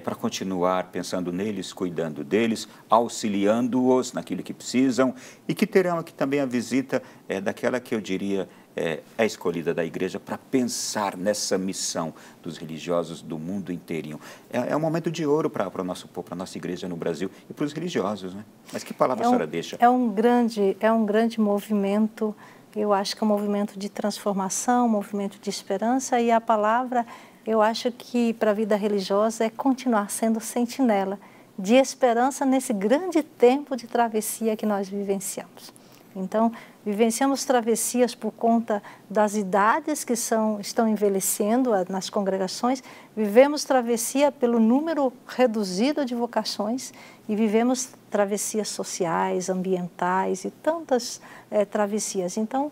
para continuar pensando neles, cuidando deles, auxiliando-os naquilo que precisam, e que terão aqui também a visita daquela que eu diria é escolhida da igreja para pensar nessa missão dos religiosos do mundo inteirinho. É um momento de ouro para o nosso povo, para a nossa igreja no Brasil e para os religiosos, né? Mas que palavra a senhora deixa? É um grande movimento, eu acho que é um movimento de transformação, um movimento de esperança, e a palavra, eu acho que para a vida religiosa é continuar sendo sentinela de esperança nesse grande tempo de travessia que nós vivenciamos. Então, vivenciamos travessias por conta das idades que estão envelhecendo nas congregações, vivemos travessia pelo número reduzido de vocações e vivemos travessias sociais, ambientais e tantas travessias. Então,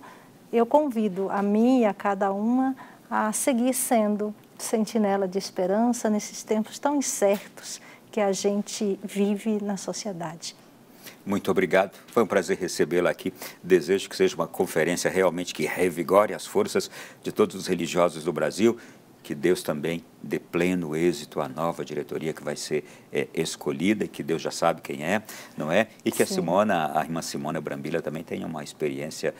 eu convido a mim e a cada uma a seguir sendo sentinela de esperança nesses tempos tão incertos que a gente vive na sociedade. Muito obrigado, foi um prazer recebê-la aqui. Desejo que seja uma conferência realmente que revigore as forças de todos os religiosos do Brasil, que Deus também dê pleno êxito à nova diretoria que vai ser escolhida, e que Deus já sabe quem é, não é? E que a irmã Simona Brambila também tenha uma experiência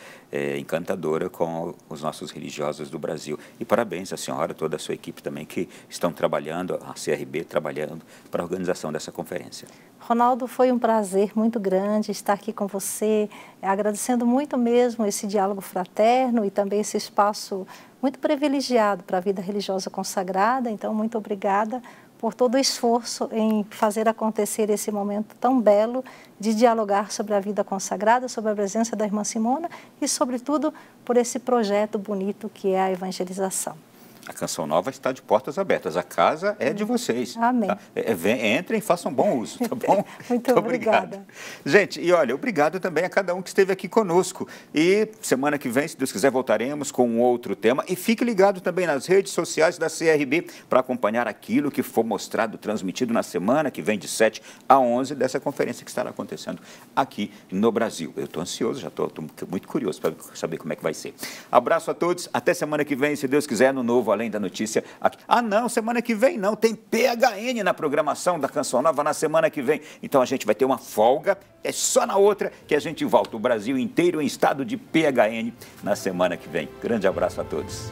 encantadora com os nossos religiosos do Brasil. E parabéns à senhora, toda a sua equipe também, que estão trabalhando, a CRB trabalhando para a organização dessa conferência. Ronaldo, foi um prazer muito grande estar aqui com você, agradecendo muito mesmo esse diálogo fraterno e também esse espaço muito privilegiado para a vida religiosa consagrada. Então, muito obrigada por todo o esforço em fazer acontecer esse momento tão belo de dialogar sobre a vida consagrada, sobre a presença da irmã Simona e, sobretudo, por esse projeto bonito que é a evangelização. A Canção Nova está de portas abertas. A casa é de vocês. Amém. Tá? Entrem e façam bom uso, tá bom? Muito obrigada. Gente, e olha, obrigado também a cada um que esteve aqui conosco. E semana que vem, se Deus quiser, voltaremos com um outro tema. E fique ligado também nas redes sociais da CRB para acompanhar aquilo que for mostrado, transmitido na semana que vem, de 7 a 11, dessa conferência que estará acontecendo aqui no Brasil. Eu estou ansioso, já estou muito curioso para saber como é que vai ser. Abraço a todos, até semana que vem, se Deus quiser, no Novo Além da Notícia aqui. Ah, não, semana que vem não, tem PHN na programação da Canção Nova na semana que vem. Então a gente vai ter uma folga, é só na outra que a gente volta. O Brasil inteiro em estado de PHN na semana que vem. Grande abraço a todos.